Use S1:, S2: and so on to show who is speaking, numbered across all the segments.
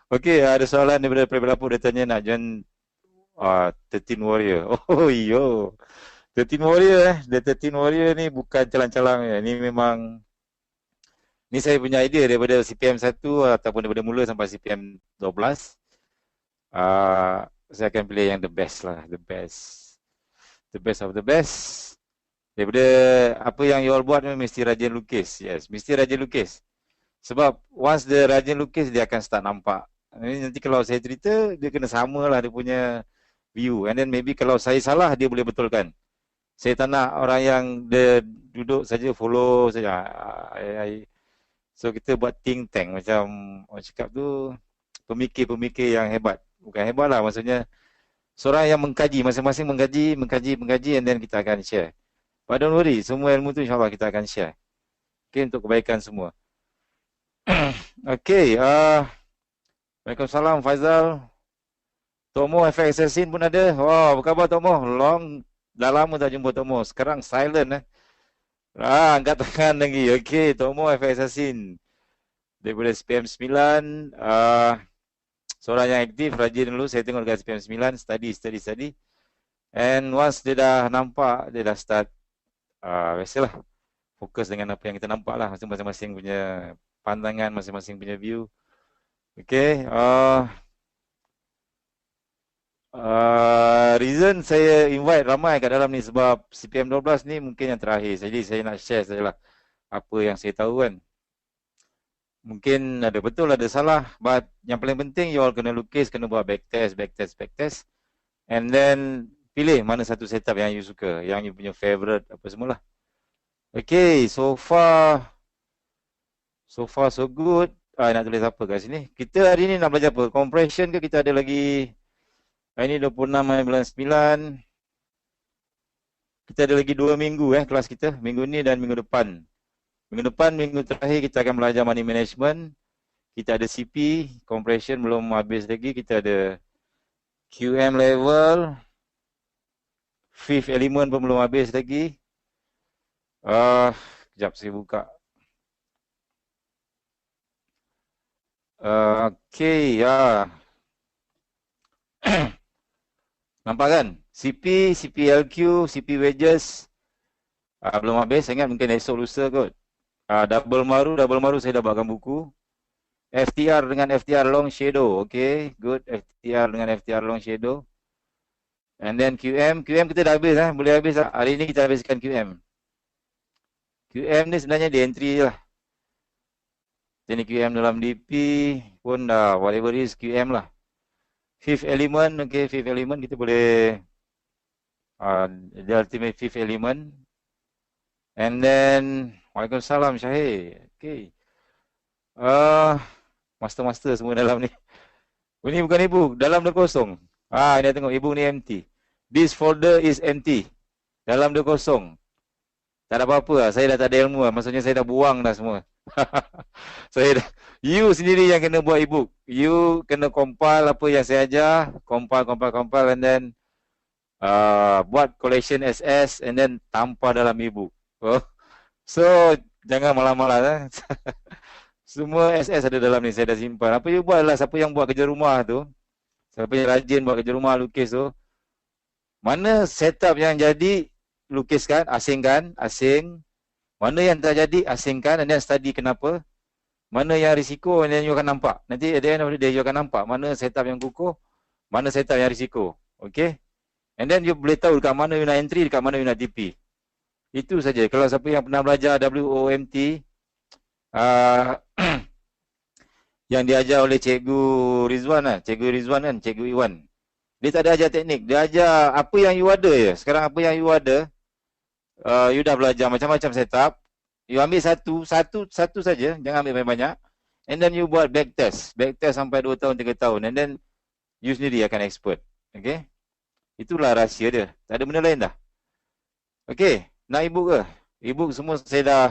S1: Okey, ada soalan daripada pelapor dia tanya nak join 13 Warrior. Oh, iyo. 13 Warrior The 13 Warrior ni bukan calang-calang ya. Ni memang ni saya punya idea daripada CPM 1 ataupun daripada mula sampai CPM 12. Saya akan pilih yang the best lah, the best. The best of the best. Daripada apa yang you all buat ni mesti rajin lukis. Yes, mesti rajin lukis. Sebab once dia rajin lukis dia akan start nampak. Nanti kalau saya cerita dia kena samalah dia punya view. And then maybe kalau saya salah dia boleh betulkan. Saya tak nak orang yang dia duduk saja follow saja. So kita buat think tank macam orang cakap tu pemikir-pemikir yang hebat. Bukan hebat lah maksudnya seorang yang mengkaji, masing-masing mengkaji and then kita akan share. But don't worry, semua ilmu tu insyaAllah kita akan share. Okay, untuk kebaikan semua. Okay, Waalaikumsalam Faizal. Tomo Efek Assassin pun ada. Wah, apa khabar Tomo? Dah lama tak jumpa Tomo. Sekarang silent angkat tangan lagi. Okay, Tomo Efek Assassin. Daripada SPM 9. Seorang yang aktif, rajin dulu. Saya tengok dekat SPM 9. Study. And once dia dah nampak, dia dah start. Biasalah. Fokus dengan apa yang kita nampak lah. Masing-masing punya pandangan, masing-masing punya view. Okay. Reason saya invite ramai kat dalam ni sebab CPM 12 ni mungkin yang terakhir. Jadi saya nak share sajalah apa yang saya tahu kan. Mungkin ada betul, ada salah. But yang paling penting you all kena lukis, kena buat backtest. And then pilih mana satu setup yang you suka, yang you punya favorite apa semualah. Okay, so far so good. Nak tulis apa kat sini? Kita hari ni nak belajar apa? Compression ke kita ada lagi? Hari ni 26 bulan 9. Kita ada lagi 2 minggu kelas kita. Minggu ni dan minggu depan. Minggu terakhir kita akan belajar money management. Kita ada CP, compression belum habis lagi. Kita ada QM level. Fifth element pun belum habis lagi. Kejap saya buka. Okay, ya. Nampak kan? CP, CPLQ, CP wages. Belum habis, saya ingat mungkin esok lusa kot. Double maru saya dah buatkan buku. FTR dengan FTR long shadow. Okay, good. FTR dengan FTR long shadow. And then QM kita dah habis boleh habis lah. Hari ni kita habiskan QM. QM ni sebenarnya di entry lah. Jadi QM dalam DP pun dah whatever is QM lah. Fifth element, okay, fifth element kita boleh the ultimate fifth element. And then Waalaikumsalam Syahir. Okay. Master semua dalam ni. Ini bukan ibu, dalam dia kosong. Ini tengok ibu ni empty. This folder is empty. Dalam dia kosong. Tak ada apa-apa lah. Saya dah tak ada ilmu lah. Maksudnya saya dah buang dah semua. You sendiri yang kena buat ebook. You kena compile apa yang saya ajar. Compile and then buat collection SS and then tampah dalam ebook. So, jangan malas-malas Semua SS ada dalam ni, saya dah simpan. Apa you buat adalah siapa yang buat kerja rumah tu, siapa yang rajin buat kerja rumah, lukis tu, mana setup yang jadi, lukiskan, asing. Mana yang tak jadi, asingkan, and then study kenapa. Mana yang risiko, and then you akan nampak. Nanti at the end of the day, you akan nampak mana setup yang kukuh, mana setup yang risiko. Okay? And then you boleh tahu dekat mana you nak entry, dekat mana you nak TP. Itu saja. Kalau siapa yang pernah belajar WOMT, yang diajar oleh Cikgu Rizwan kan, Cikgu Iwan. Dia tak ada ajar teknik, dia ajar apa yang you ada je. Sekarang apa yang you ada, you dah belajar macam-macam setup. You ambil satu saja, jangan ambil banyak-banyak. And then you buat back test sampai 2 tahun, 3 tahun. And then you sendiri akan expert. Okay? Itulah rahsia dia. Tak ada benda lain dah. Okay, nak ebook ke? Ebook semua saya dah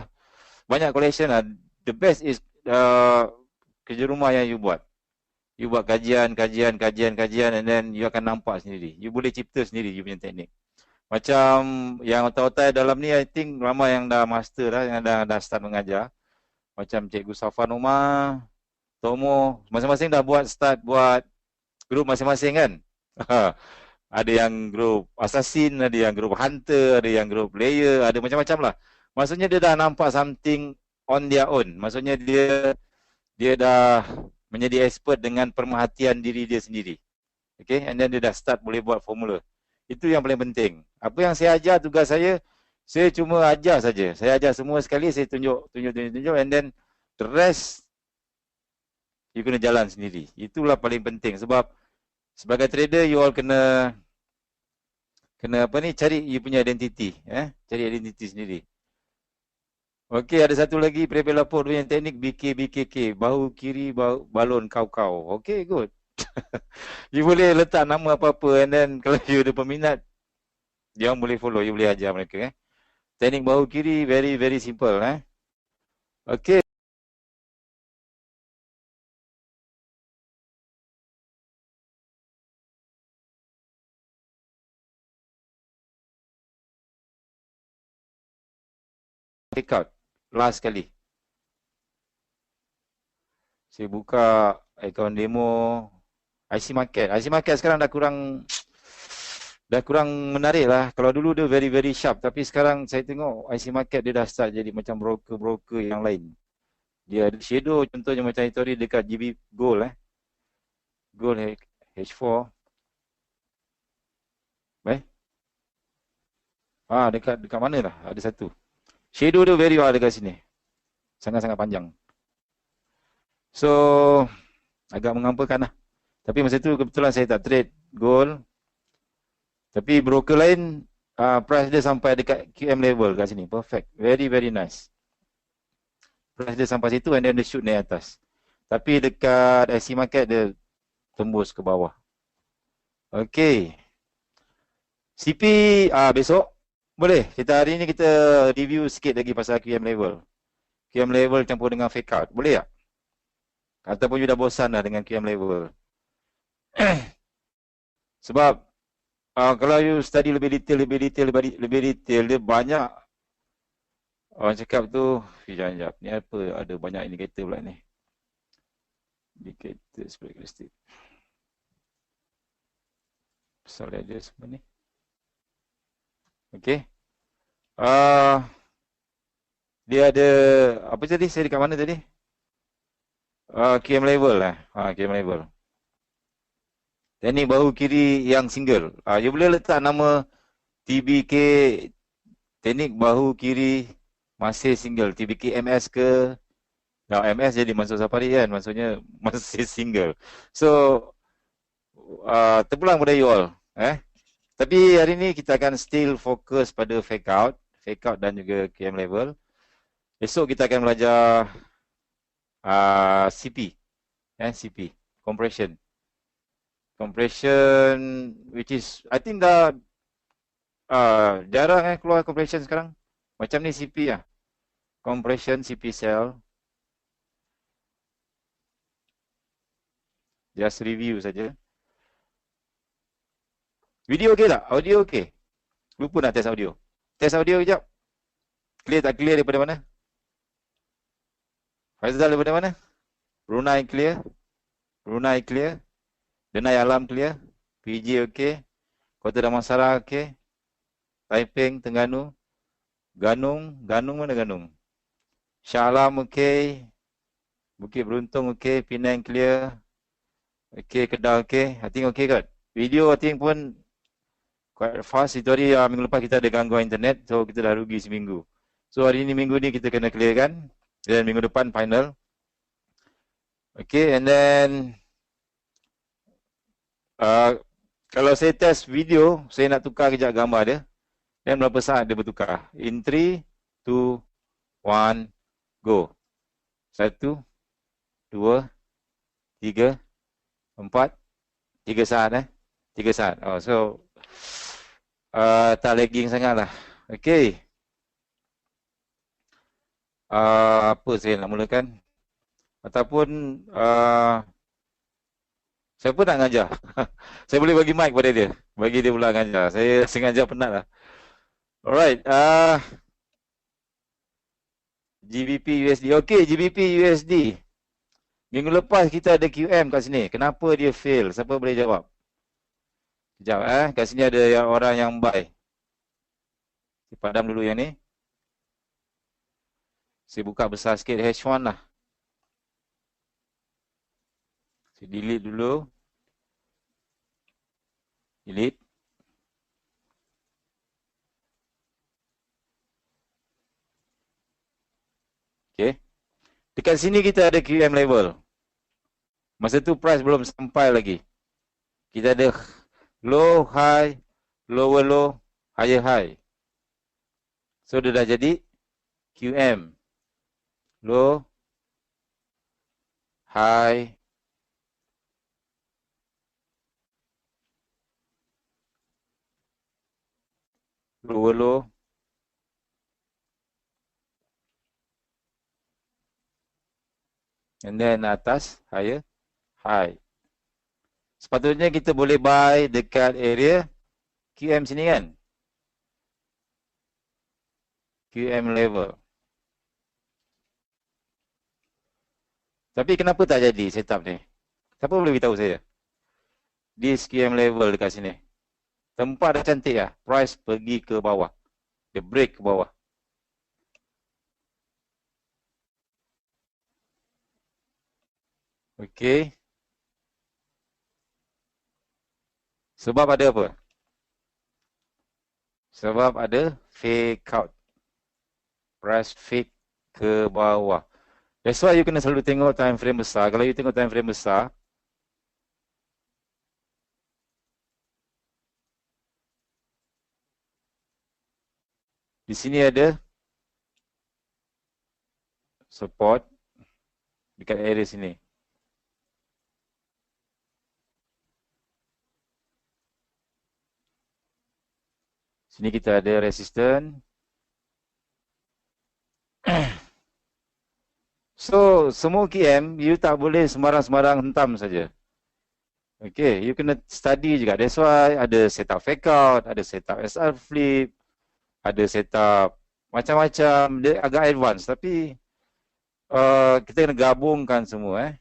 S1: banyak collection lah. The best is kerja rumah yang you buat. You buat kajian and then you akan nampak sendiri. You boleh cipta sendiri you punya teknik. Macam yang otak-otak dalam ni I think ramai yang dah master dah, yang dah start mengajar. Macam Cikgu Safa Noma, Tomo, masing-masing dah buat grup masing-masing kan. Ada yang grup assassin, ada yang grup hunter, ada yang grup player, ada macam-macam lah. Maksudnya dia dah nampak something on their own. Maksudnya dia dah menjadi expert dengan pemerhatian diri dia sendiri. Okay, and then dia dah start boleh buat formula. Itu yang paling penting. Apa yang saya ajar, tugas saya cuma ajar saja. Saya ajar semua sekali, saya tunjuk, and then the rest you kena jalan sendiri. Itulah paling penting sebab sebagai trader you all kena apa ni, cari you punya identiti, cari identiti sendiri. Okey, ada satu lagi prepare lapor yang teknik BKK, bahu kiri balon kau. Okey, good. You boleh letak nama apa-apa and then kalau you ada peminat, dia orang boleh follow, you boleh ajar mereka. Teknik bahu kiri very very simple. Okey. Take out last kali. Saya buka akaun demo IC Market. IC Market sekarang dah kurang menarik lah. Kalau dulu dia very very sharp, tapi sekarang saya tengok IC Market dia dah start jadi macam broker yang lain. Dia ada shadow, contohnya macam itu dekat GB Gold Gold H4. Dekat mana lah? Ada satu. Shadow dia very dekat sini. Sangat-sangat panjang. So, agak mengampakan lah. Tapi masa tu kebetulan saya tak trade gold. Tapi broker lain, price dia sampai dekat QM level kat sini. Perfect. Very, very nice. Price dia sampai situ and then dia shoot naik atas. Tapi dekat IC Market dia tembus ke bawah. Okay. CP besok. Boleh. Hari ni kita review sikit lagi pasal QM level. QM level campur dengan fake out. Boleh tak? Ataupun you dah bosan dah dengan QM level. Sebab kalau you study lebih detail, dia banyak orang cakap tu, sekejap, ni apa, ada banyak indikator pula ni. Indicator characteristic. Pasal dia semua ni. Okay. Dia ada, apa tadi, saya dekat mana tadi? QM level lah. QM level. Teknik bahu kiri yang single. You boleh letak nama TBK teknik bahu kiri masih single. TBK MS ke? MS jadi masuk safari kan. Maksudnya masih single. So, terpulang pada you all. Tapi hari ni kita akan still fokus pada fake out dan juga QM level. Esok kita akan belajar CP. CP. Compression, which is I think dah jarang keluar compression sekarang. Macam ni CP lah. Compression CP cell. Just review saja. Video okey tak? Audio okey? Lupa nak test audio. Test audio kejap. Clear tak clear daripada mana? Faizal daripada mana? Brunei clear. Denai Alam clear. PJ okey. Kota Damansara okey. Taiping, Terengganu. Ganung mana Ganung? Shah Alam okey. Bukit Beruntung okey. Penang clear. Okey, Kedah okey. I think okey kot. Video I think pun quite fast. Itu hari minggu lepas kita ada gangguan internet. So kita dah rugi seminggu. So hari ni minggu ni kita kena clearkan. Dan minggu depan final. Okay, and then kalau saya test video, saya nak tukar kejap gambar dia. Dan berapa saat dia bertukar. In 3, 2, 1, go. 1, 2, 3, 4, 3 saat 3 saat. So tak lagging sangat lah. Okay. Apa saya nak mulakan? Ataupun saya pun nak ngajar. Saya boleh bagi mic pada dia. Bagi dia pula ngajar. Saya sengaja penat lah. Alright. GBP USD. Okey, GBP USD. Minggu lepas kita ada QM kat sini. Kenapa dia fail? Siapa boleh jawab? Sekejap kat sini ada orang yang buy. Saya padam dulu yang ni. Saya buka besar sikit H1 lah. Saya delete dulu. Delete. Okay. Dekat sini kita ada QM level. Masa tu price belum sampai lagi. Kita ada low, high, lower low, higher high. So dia dah jadi QM. Low, high, lower low, and then atas higher high. Sepatutnya kita boleh buy dekat area QM sini kan? QM level. Tapi kenapa tak jadi setup ni? Siapa boleh beritahu saya? This QM level dekat sini. Tempat dah cantik lah. Price pergi ke bawah. Dia break ke bawah. Okey. Sebab ada apa? Sebab ada fake out. Price fake ke bawah. That's why you kena selalu tengok time frame besar. Kalau you tengok time frame besar, di sini ada support dekat area sini. Sini kita ada resistance. So, semua QM, you tak boleh sembarang-sembarang hentam saja. Okay, you kena study juga. That's why ada setup fake out, ada setup SR flip, ada setup macam-macam. Dia agak advance. Tapi, kita kena gabungkan semua.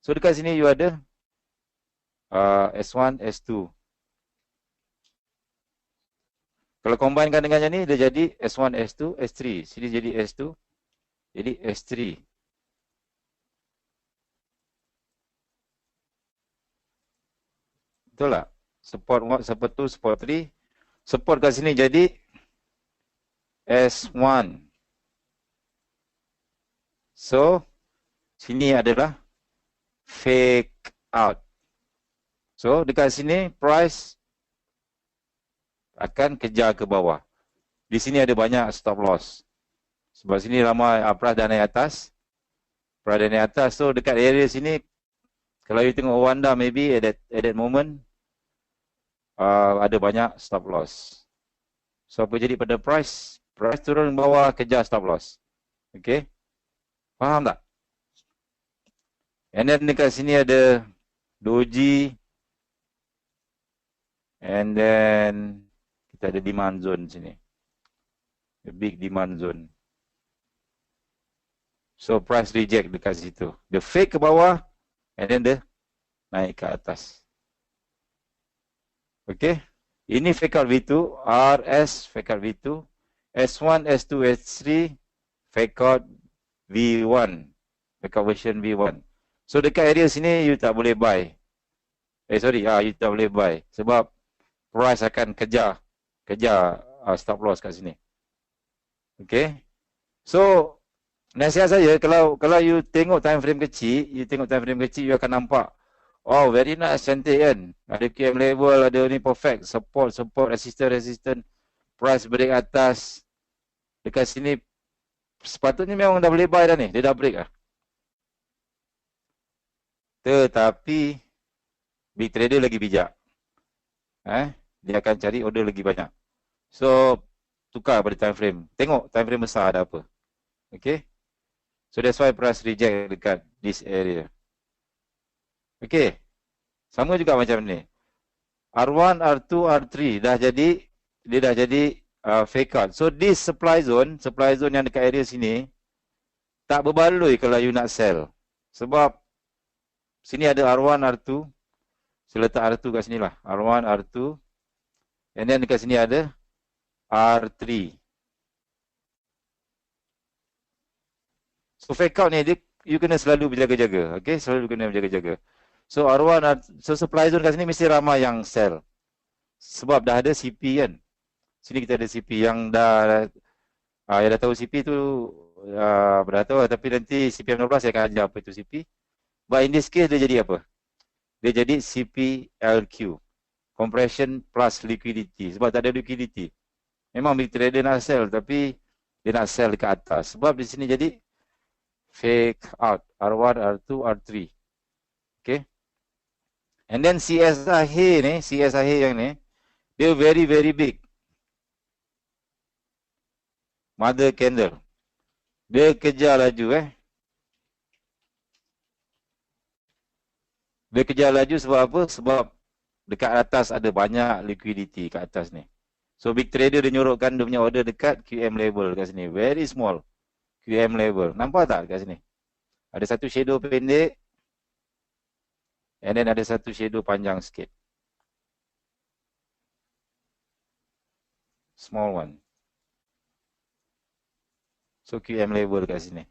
S1: So, dekat sini you ada S1, S2. Kalau combinekan dengan yang ni, dia jadi S1, S2, S3. Sini jadi S2, jadi S3. Betul tak? Support 1, support 2, support 3. Support kat sini jadi S1. So, sini adalah fake out. So, dekat sini price akan kejar ke bawah. Di sini ada banyak stop loss. Sebab sini ramai price dah naik atas. Price dah naik atas. So, dekat area sini, kalau you tengok Wanda maybe at that moment, ada banyak stop loss. So, apa jadi pada price? Price turun bawah, kejar stop loss. Okay? Faham tak? And then dekat sini ada doji. And then kita ada demand zone sini. The big demand zone. So, price reject dekat situ. Dia fake ke bawah. And then dia naik ke atas. Okay. Ini fake out V2. RS fake out V2. S1, S2, S3 fake out V1. Fake out version V1. So dekat area sini you tak boleh buy. You tak boleh buy. Sebab price akan kejar stop loss kat sini. Okay. So nasihat saya, kalau you tengok time frame kecil, you akan nampak, oh very nice, cantik kan. Ada QM level, ada ni perfect, support, resistance, price break atas. Dekat sini sepatutnya memang dah boleh buy dah ni, dia dah break lah. Tetapi big trader lagi bijak. Dia akan cari order lagi banyak. So tukar pada time frame. Tengok time frame besar ada apa. Okay. So that's why price reject dekat this area. Okay. Sama juga macam ni. R1, R2, R3 dah jadi fake out. So this supply zone yang dekat area sini, Tak berbaloi kalau you nak sell. Sebab sini ada R1, R2. Saya letak R2 kat sini lah. R1, R2. And then dekat sini ada R3. So fake out ni, you kena selalu berjaga-jaga. Okay, selalu kena berjaga-jaga. So R1, so supply zone kat sini mesti ramai yang sell. Sebab dah ada CP kan. Sini kita ada CP yang dah tahu CP tu dah tahu lah. Tapi nanti CPM12 saya akan ajar apa itu CP. But in this case dia jadi apa? Dia jadi CPLQ. Compression plus liquidity. Sebab tak ada liquidity. Memang big trader nak sell tapi dia nak sell dekat atas. Sebab di sini jadi fake out. R1, R2, R3. Okay. And then CS akhir ni, CS akhir yang ni, dia very very big. Mother candle. Dia kejar laju Dia kejar laju sebab apa? Sebab dekat atas ada banyak liquidity kat atas ni. So big trader dia nyorokkan dia punya order dekat QM level kat sini. Very small. QM level. Nampak tak kat sini? Ada satu shadow pendek. And then ada satu shadow panjang sikit. Small one. So QM level kat sini.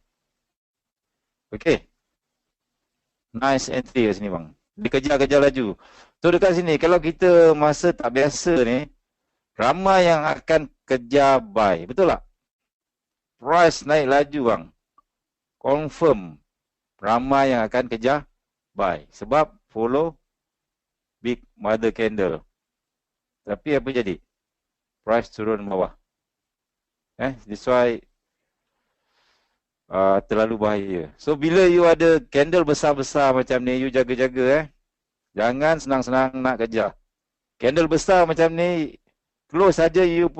S1: Okay. Nice entry kat sini bang. Dia kejar-kejar laju. So dekat sini, kalau kita masa tak biasa ni, ramai yang akan kejar buy. Betul tak? Price naik laju bang. Confirm. Ramai yang akan kejar buy. Sebab follow big mother candle. Tapi apa jadi? Price turun bawah. That's why terlalu bahaya. So bila you ada candle besar-besar macam ni, you jaga-jaga Jangan senang-senang nak kejar. Candle besar macam ni, close saja you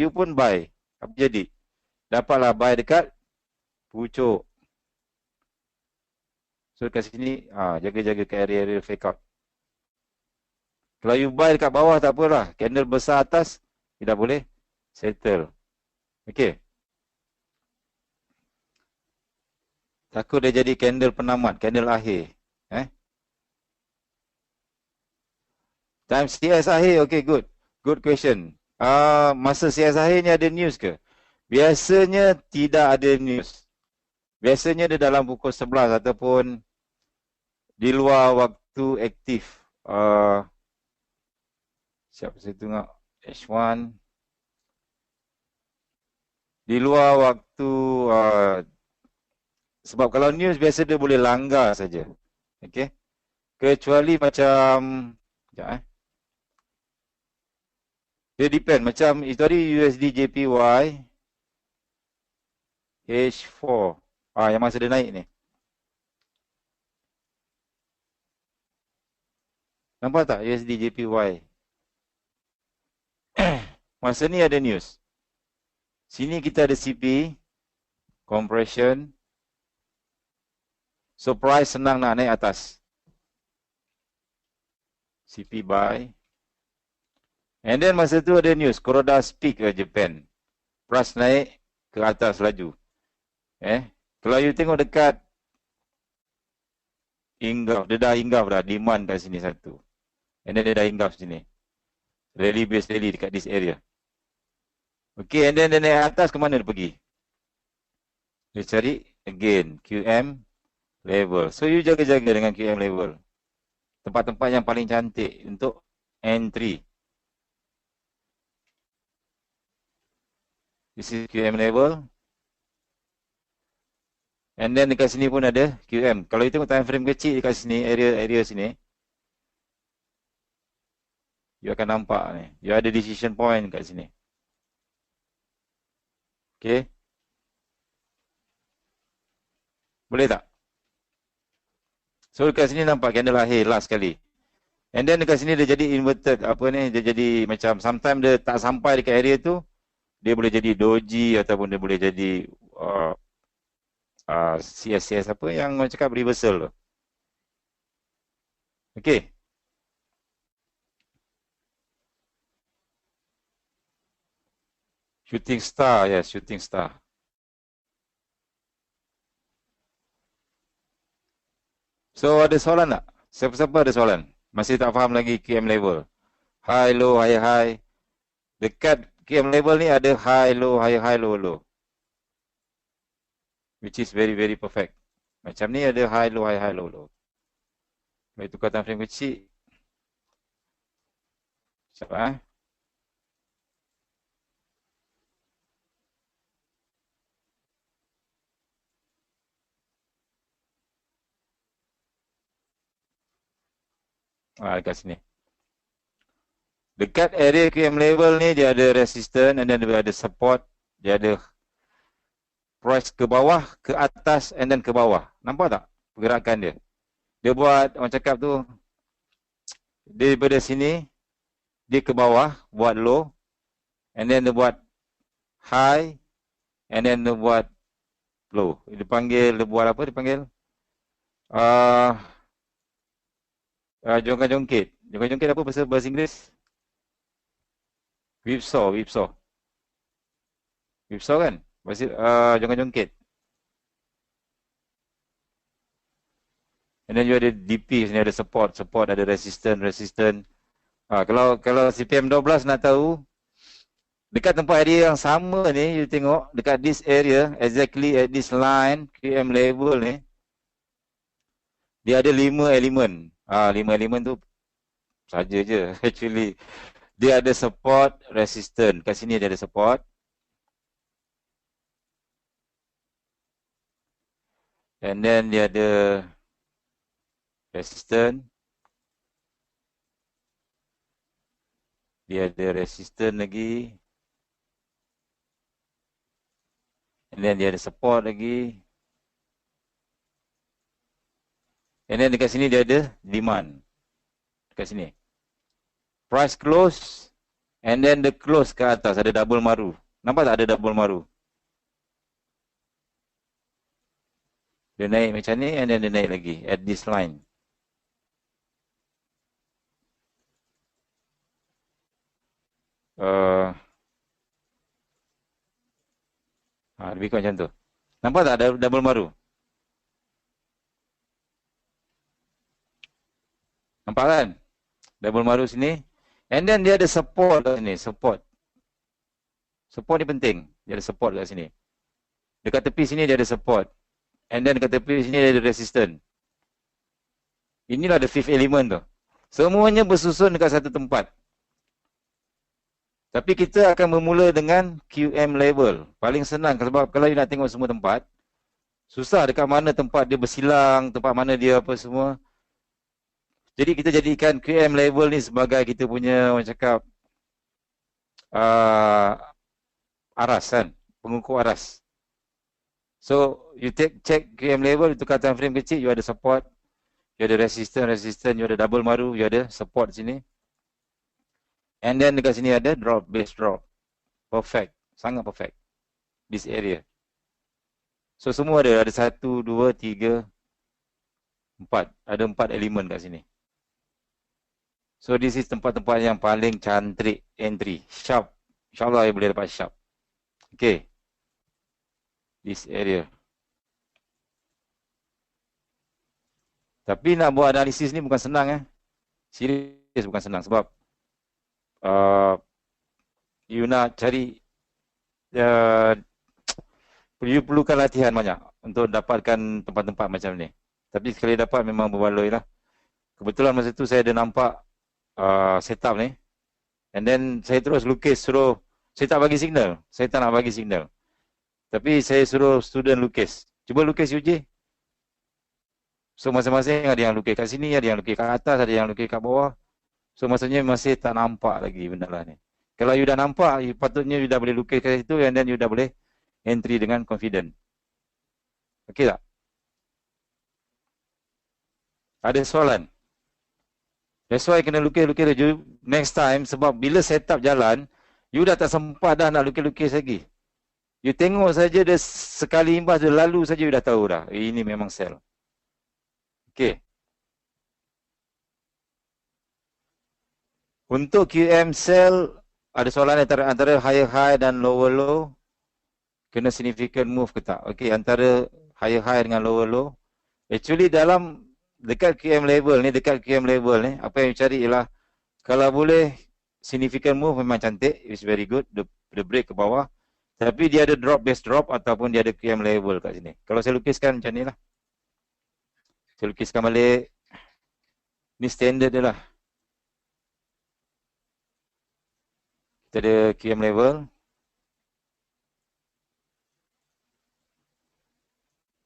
S1: pun buy. Apa jadi? Dapatlah buy dekat pucuk. So kat sini jaga-jaga ke area-area fake out. Kalau you buy dekat bawah tak apalah. Candle besar atas, tidak boleh settle. Okay. Takut dia jadi candle penamat, candle akhir. Time CS akhir, okay, good. Good question. Masa CS akhir ni ada news ke? Biasanya tidak ada news. Biasanya dia dalam pukul 11 ataupun di luar waktu aktif. Siap saya tengok H1. Di luar waktu sebab kalau news biasa dia boleh langgar saja. Okey. Kecuali macam dia depend macam itu tadi USD JPY H4. Yang masa dia naik ni. Nampak tak USD JPY? Masa ni ada news. Sini kita ada CP compression. So price senang nak naik atas. CP buy. And then masa tu ada news, Kuroda speak ke Japan. Price naik ke atas laju. Kalau you tengok dekat hinggap, dia dah hinggap dah, demand kat sini satu. And then dia dah hinggap sini. Rally base rally dekat this area. Okay, and then dia naik atas ke mana dia pergi? Dia cari again QM level. So you jaga-jaga dengan QM level. Tempat-tempat yang paling cantik untuk entry. This is QM level. And then dekat sini pun ada QM. Kalau you tengok time frame kecil dekat sini, area sini, you akan nampak ni. You ada decision point kat sini. Okay. Boleh tak? So dekat sini nampak candle akhir last kali. And then dekat sini dia jadi inverted. Apa ni? Dia jadi macam sometimes dia tak sampai dekat area tu. Dia boleh jadi doji ataupun dia boleh jadi CS apa yang orang cakap reversal tu. Okay. Shooting star, yes, shooting star. So ada soalan tak? Siapa-siapa ada soalan? Masih tak faham lagi QM level. High, low, high, high. Dekat QM level ni ada high, low, high, high, low, low. Which is very, very perfect. Macam ni ada high, low, high, high, low, low. Baik tukar time frame kecil. Siapa eh? Dekat sini. Dekat area QM level ni dia ada resistance and then dia ada support. Dia ada price ke bawah, ke atas and then ke bawah. Nampak tak pergerakan dia? Dia buat, orang cakap tu, daripada sini, dia ke bawah, buat low. And then dia buat high. And then dia buat low. Dia panggil, dia buat apa dia panggil? Jongkit-jongkit. Jongkit-jongkit apa bahasa Inggeris? Whipsaw, whipsaw. Whipsaw kan? Bahasa jongkit-jongkit. And then you ada DP, sini ada support, ada resistance. Kalau CPM 12 nak tahu, dekat tempat area yang sama ni, you tengok dekat this area, exactly at this line, QM level ni, dia ada 5 elemen. 5 elemen tu saja je. Actually, dia ada support, resistance. Kat sini dia ada support. And then dia ada resistance. Dia ada resistance lagi. And then dia ada support lagi. And then dekat sini dia ada demand. Dekat sini. Price close. And then the close ke atas. Ada double maru. Nampak tak ada double maru? Dia naik macam ni. And then dia naik lagi. At this line. Lebih kurang macam tu. Nampak tak ada double maru? Nampak kan? Double maru sini. And then dia ada support kat sini. Support. Support ni penting. Dia ada support kat sini. Dekat tepi sini dia ada support. And then dekat tepi sini dia ada resistance. Inilah the fifth element tu. Semuanya bersusun dekat satu tempat. Tapi kita akan bermula dengan QM level. Paling senang sebab kalau you nak tengok semua tempat, susah dekat mana tempat dia bersilang, tempat mana dia apa semua. Jadi kita jadikan QM level ni sebagai kita punya, orang cakap, aras kan, pengukur aras. So, you check QM level, you tukar time frame kecil, you ada support, you ada resistance, you ada double maru, you ada support sini. And then dekat sini ada drop, base drop. Perfect, sangat perfect. This area. So, semua ada 1, 2, 3, 4. Ada 4 elemen kat sini. So, this is tempat-tempat yang paling cantik entry. Sharp. InsyaAllah you boleh dapat sharp. Okay. This area. Tapi nak buat analisis ni bukan senang. Serius bukan senang. Sebab you nak cari, you perlukan latihan banyak untuk dapatkan tempat-tempat macam ni. Tapi sekali dapat memang berbaloi lah. Kebetulan masa tu saya ada nampak setup ni. And then saya terus lukis, suruh, saya tak bagi signal. Saya tak nak bagi signal. Tapi saya suruh student lukis. Cuba lukis UJ. So masing-masing ada yang lukis kat sini, ada yang lukis kat atas, ada yang lukis kat bawah. So maksudnya masih tak nampak lagi benda lah ni. Kalau you dah nampak, patutnya you dah boleh lukis kat situ and then you dah boleh entry dengan confident. Okey tak? Ada soalan? That's why kena lukis-lukis next time sebab bila setup jalan, you dah tak sempat dah nak lukis-lukis lagi. You tengok saja dia sekali imbas dia lalu saja you dah tahu dah. Ini memang sell. Okey. Untuk QM sell, ada soalan antara higher high dan lower low. Kena significant move ke tak? Okey, antara higher high dengan lower low. Actually dalam dekat QM level ni, apa yang cari ialah kalau boleh significant move memang cantik, is very good, the break ke bawah. Tapi dia ada drop base drop ataupun dia ada QM level kat sini. Kalau saya lukiskan macam ni lah. Saya lukiskan balik. Ni standard dia lah. Kita ada QM level.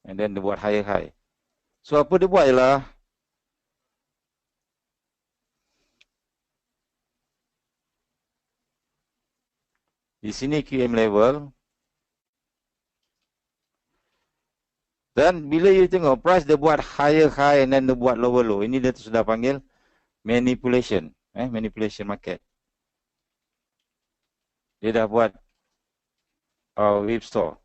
S1: And then dia buat higher high. So apa dia buat ialah di sini QM level. Dan bila you tengok price dia buat higher high and then dia buat lower low. Ini dia sudah panggil manipulation. Manipulation market. Dia dah buat whipsaw.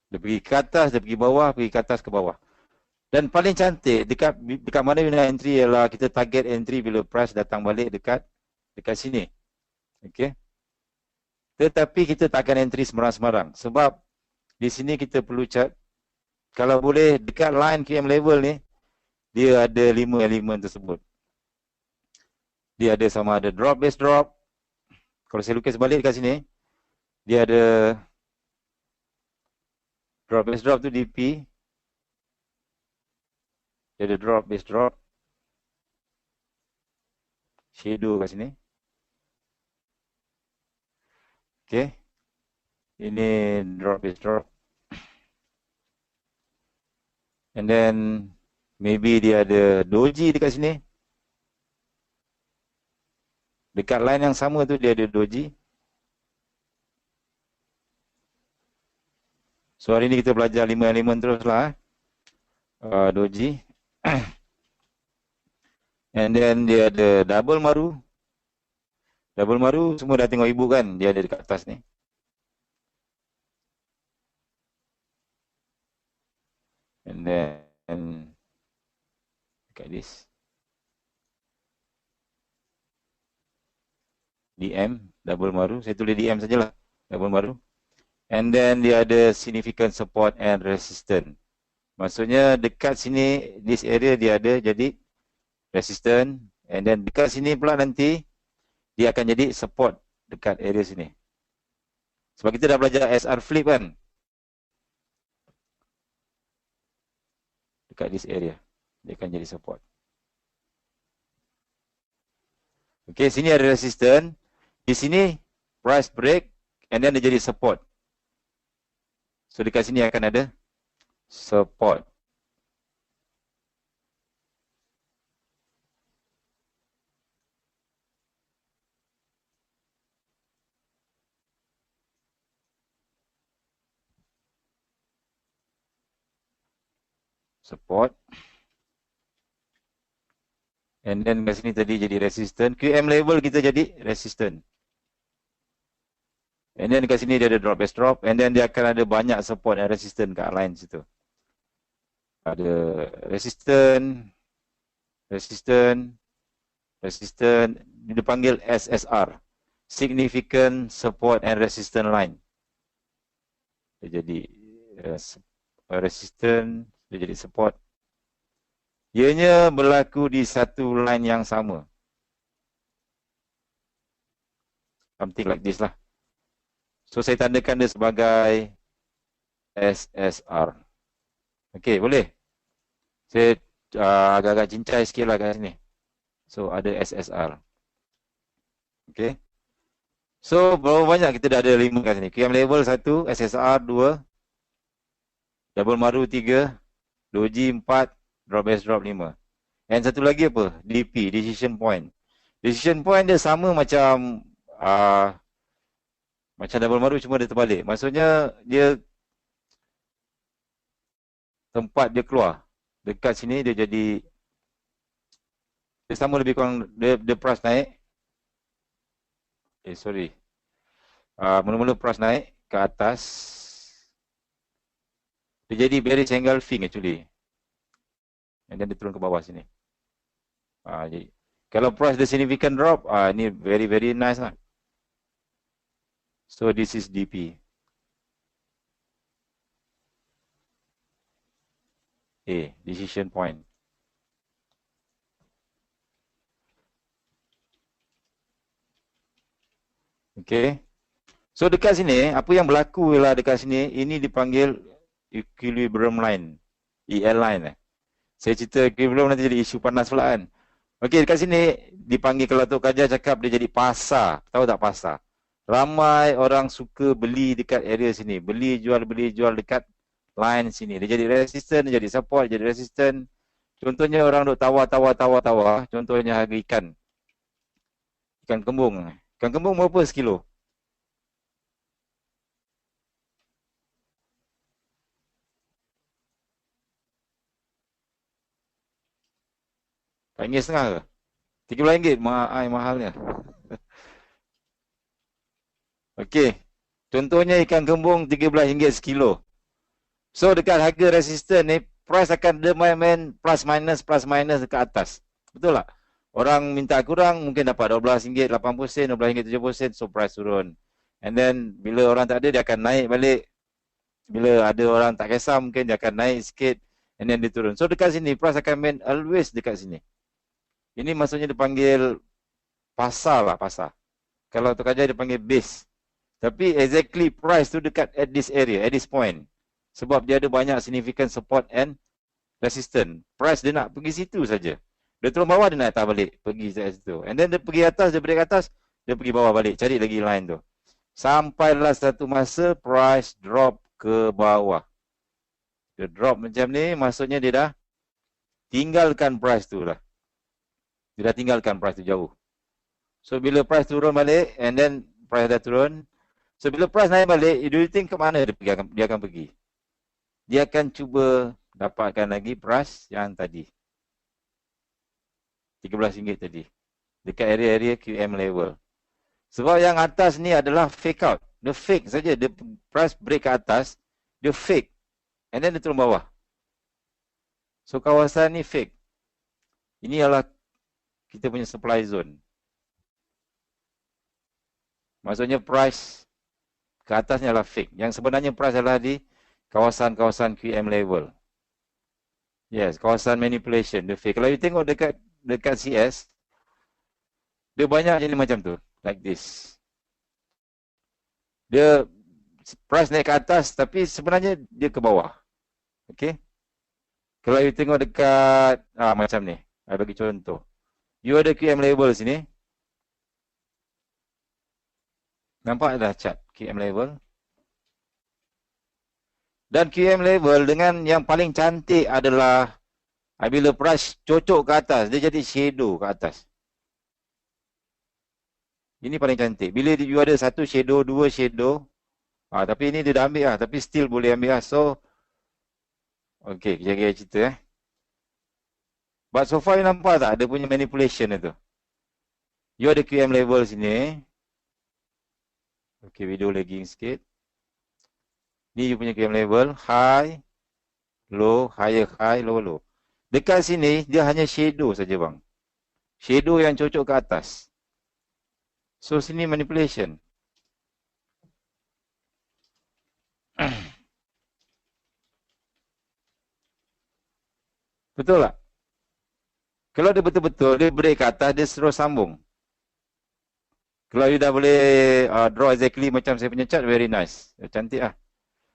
S1: Dia pergi ke atas, dia pergi bawah, pergi ke atas ke bawah. Dan paling cantik dekat mana you nak entry ialah kita target entry bila price datang balik dekat sini. Okey. Tetapi kita tak akan entry sembarang-sembarang sebab di sini kita perlu cek kalau boleh dekat line QM level ni dia ada 5 elemen tersebut. Dia ada sama ada drop base drop. Kalau saya lukis balik dekat sini dia ada drop base drop tu DP. Dia ada drop base drop. Shadow kat sini. Okay. Ini drop base drop. And then maybe dia ada doji dekat sini. Dekat line yang sama tu dia ada doji. So hari ni kita belajar 5 elemen terus lah. Doji. And then dia ada double maru. Double maru semua dah tengok ibu kan. Dia ada dekat atas ni. And then dekat this. DM, double maru. Saya tulis DM sajalah. Double maru. And then dia ada significant support and resistance. Maksudnya dekat sini, this area dia ada jadi resistance. And then dekat sini pula nanti, dia akan jadi support dekat area sini. Sebab kita dah belajar SR flip kan. Dekat this area. Dia akan jadi support. Okay, sini ada resistance. Di sini, price break. And then dia jadi support. So dekat sini akan ada support. Support. And then kat sini tadi jadi resistance. QM level kita jadi resistance. And then kat sini dia ada drop base drop. And then dia akan ada banyak support and resistance kat line situ. Ada resistance. Resistance. Resistance. Dia dipanggil SSR. Significant Support and Resistance Line. Dia jadi resistance. Dia jadi support. Ianya berlaku di satu line yang sama. Something like this lah. So saya tandakan dia sebagai SSR. Okey, boleh? Saya agak-agak cincai sikit lah kat sini. So ada SSR. Okey. So berapa banyak kita dah ada 5 kat sini. QM level 1, SSR 2, double maru 3, doji 4, drop base drop 5. And satu lagi apa? DP, decision point. Decision point dia sama macam double maru cuma dia terbalik. Maksudnya dia tempat dia keluar. Dekat sini dia jadi dia sama lebih kurang dia price naik. Sorry. Mula-mula price naik ke atas. Dia jadi bearish engulfing actually. And then dia turun ke bawah sini. Jadi kalau price dia significant drop, ni very very nice lah. So this is DP. Decision point. Okay. So dekat sini, apa yang berlaku lah dekat sini, ini dipanggil equilibrium line. EL line. Saya cerita equilibrium nanti jadi isu panas pula kan. Okey, dekat sini dipanggil, kalau Tok Kajar cakap dia jadi pasar. Tahu tak pasar? Ramai orang suka beli dekat area sini. Beli jual dekat line sini. Dia jadi resistant, dia jadi support, dia jadi resistant. Contohnya orang duk tawar. Contohnya harga ikan. Ikan kembung. Ikan kembung berapa sekilo? RM4.5 ke? RM13 mahalnya. Okey. Contohnya ikan kembung RM13 sekilo. So dekat harga resisten ni, price akan dia main plus minus dekat atas. Betul tak? Orang minta kurang mungkin dapat RM12.80, RM12.70, so price turun. And then bila orang tak ada, dia akan naik balik. Bila ada orang tak kisah, mungkin dia akan naik sikit and then dia turun. So dekat sini, price akan main always dekat sini. Ini maksudnya dipanggil pasar lah, pasar. Kalau Tok Kajar dipanggil base. Tapi exactly price tu dekat at this area, at this point. Sebab dia ada banyak significant support and resistance. Price dia nak pergi situ saja. Dia turun bawah, dia nak atas balik. Pergi situ. And then dia pergi atas, dia break atas, dia pergi bawah balik. Cari lagi line tu. Sampailah satu masa, price drop ke bawah. Dia drop macam ni, maksudnya dia dah tinggalkan price tu lah. Dia dah tinggalkan price tu jauh. So bila price turun balik, and then price dah turun. So bila price naik balik, do you think ke mana dia akan pergi? Dia akan cuba dapatkan lagi price yang tadi. RM13 tadi. Dekat area-area QM level. Sebab yang atas ni adalah fake out. Dia fake saja. Dia price break ke atas, dia fake. And then dia turun bawah. So kawasan ni fake. Ini adalah kita punya supply zone. Maksudnya price ke atasnya adalah fake. Yang sebenarnya price adalah di kawasan-kawasan QM level. Yes, kawasan manipulation, dia fake. Kalau you tengok dekat CS, dia banyak jenis macam tu. Like this. Dia price naik ke atas, tapi sebenarnya dia ke bawah. Okay. Kalau you tengok dekat, macam ni. Saya bagi contoh. You ada QM level sini. Nampak dah chart QM level. Dan QM level dengan yang paling cantik adalah bila price cocok ke atas, dia jadi shadow ke atas. Ini paling cantik. Bila you ada satu shadow, dua shadow, tapi ini dia dah ambil lah, tapi still boleh ambil lah. So, okay, kejap cerita But so far you nampak tak, dia punya manipulation itu. You ada QM level sini. Okay, video lagging sikit. Ni you punya QM level, high, low, higher, high, low, low. Dekat sini, dia hanya shadow saja bang. Shadow yang cocok ke atas. So, sini manipulation. Betul tak? Kalau dia betul-betul, dia break ke atas, dia terus sambung. Kalau you dah boleh draw exactly macam saya punya chart, very nice. Cantik lah.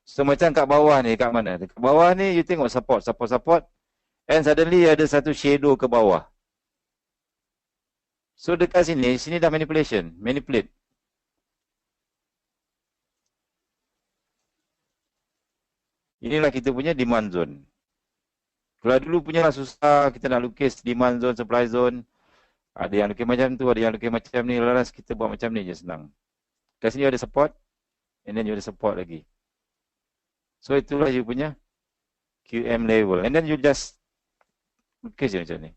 S1: So macam kat bawah ni, kat mana? Kat bawah ni, you tengok support. And suddenly ada satu shadow ke bawah. So dekat sini, sini dah manipulate. Inilah kita punya demand zone. Kalau dulu punya lah susah, kita nak lukis demand zone, supply zone. Ada yang lukis macam tu, ada yang lukis macam ni. Lalas kita buat macam ni je senang. Kat sini ada support, and then you ada support lagi. So itulah you punya QM level. And then you just lukis je macam ni.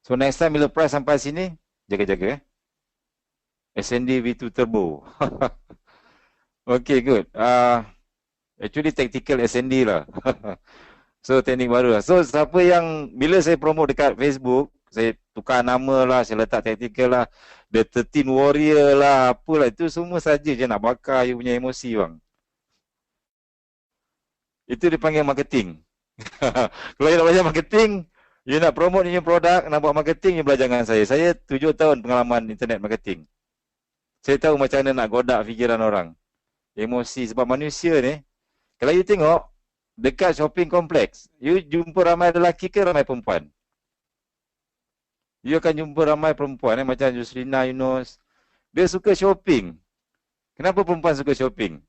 S1: So next time bila price sampai sini, jaga-jaga SND V2 Turbo. Okay, good. Actually tactical SND lah. So teknik baru lah. So siapa yang, bila saya promote dekat Facebook, saya tukar nama lah, saya letak tactical lah, The 13 Warrior lah, apalah, itu semua saja je nak bakar you punya emosi bang. Itu dipanggil marketing. Kalau you nak belajar marketing, you nak promote new produk, nak buat marketing, you belajar dengan saya. Saya 7 tahun pengalaman internet marketing. Saya tahu macam mana nak godak fikiran orang. Emosi sebab manusia ni, kalau you tengok dekat shopping kompleks, you jumpa ramai lelaki ke ramai perempuan? You akan jumpa ramai perempuan macam Yusrina Yunus. Dia suka shopping. Kenapa perempuan suka shopping?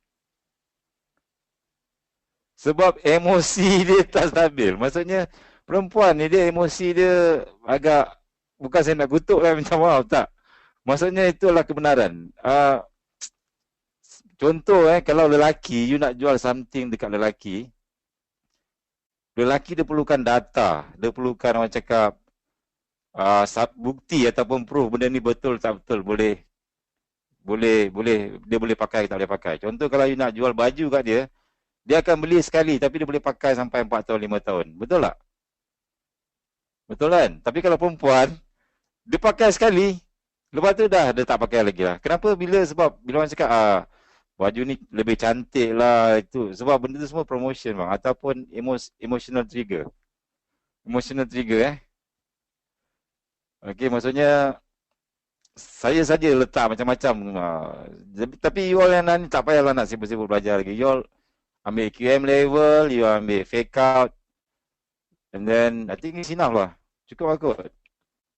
S1: Sebab emosi dia tak stabil. Maksudnya perempuan ni dia emosi dia agak, bukan saya nak kutuk lah, minta maaf, tak. Maksudnya itulah kebenaran. Contoh kalau lelaki, you nak jual something dekat lelaki, lelaki dia perlukan data, dia perlukan orang cakap bukti ataupun proof benda ni betul tak betul, boleh dia boleh pakai tak boleh pakai. Contoh kalau you nak jual baju kat dia, dia akan beli sekali tapi dia boleh pakai sampai 4 tahun 5 tahun. Betul tak? Betul kan? Tapi kalau perempuan, dia pakai sekali, lepas tu dah dia tak pakai lagi lah. Kenapa? Sebab bila orang cakap baju ni lebih cantik lah, itu sebab benda tu semua promotion bang, ataupun emotional trigger. Emotional trigger Okey, maksudnya saya saja letak macam-macam. Tapi you all yang ni tak payahlah nak sibuk-sibuk belajar lagi. You all ambil QM level, you ambil fake out, and then I think it's enough lah. Cukup lah kot.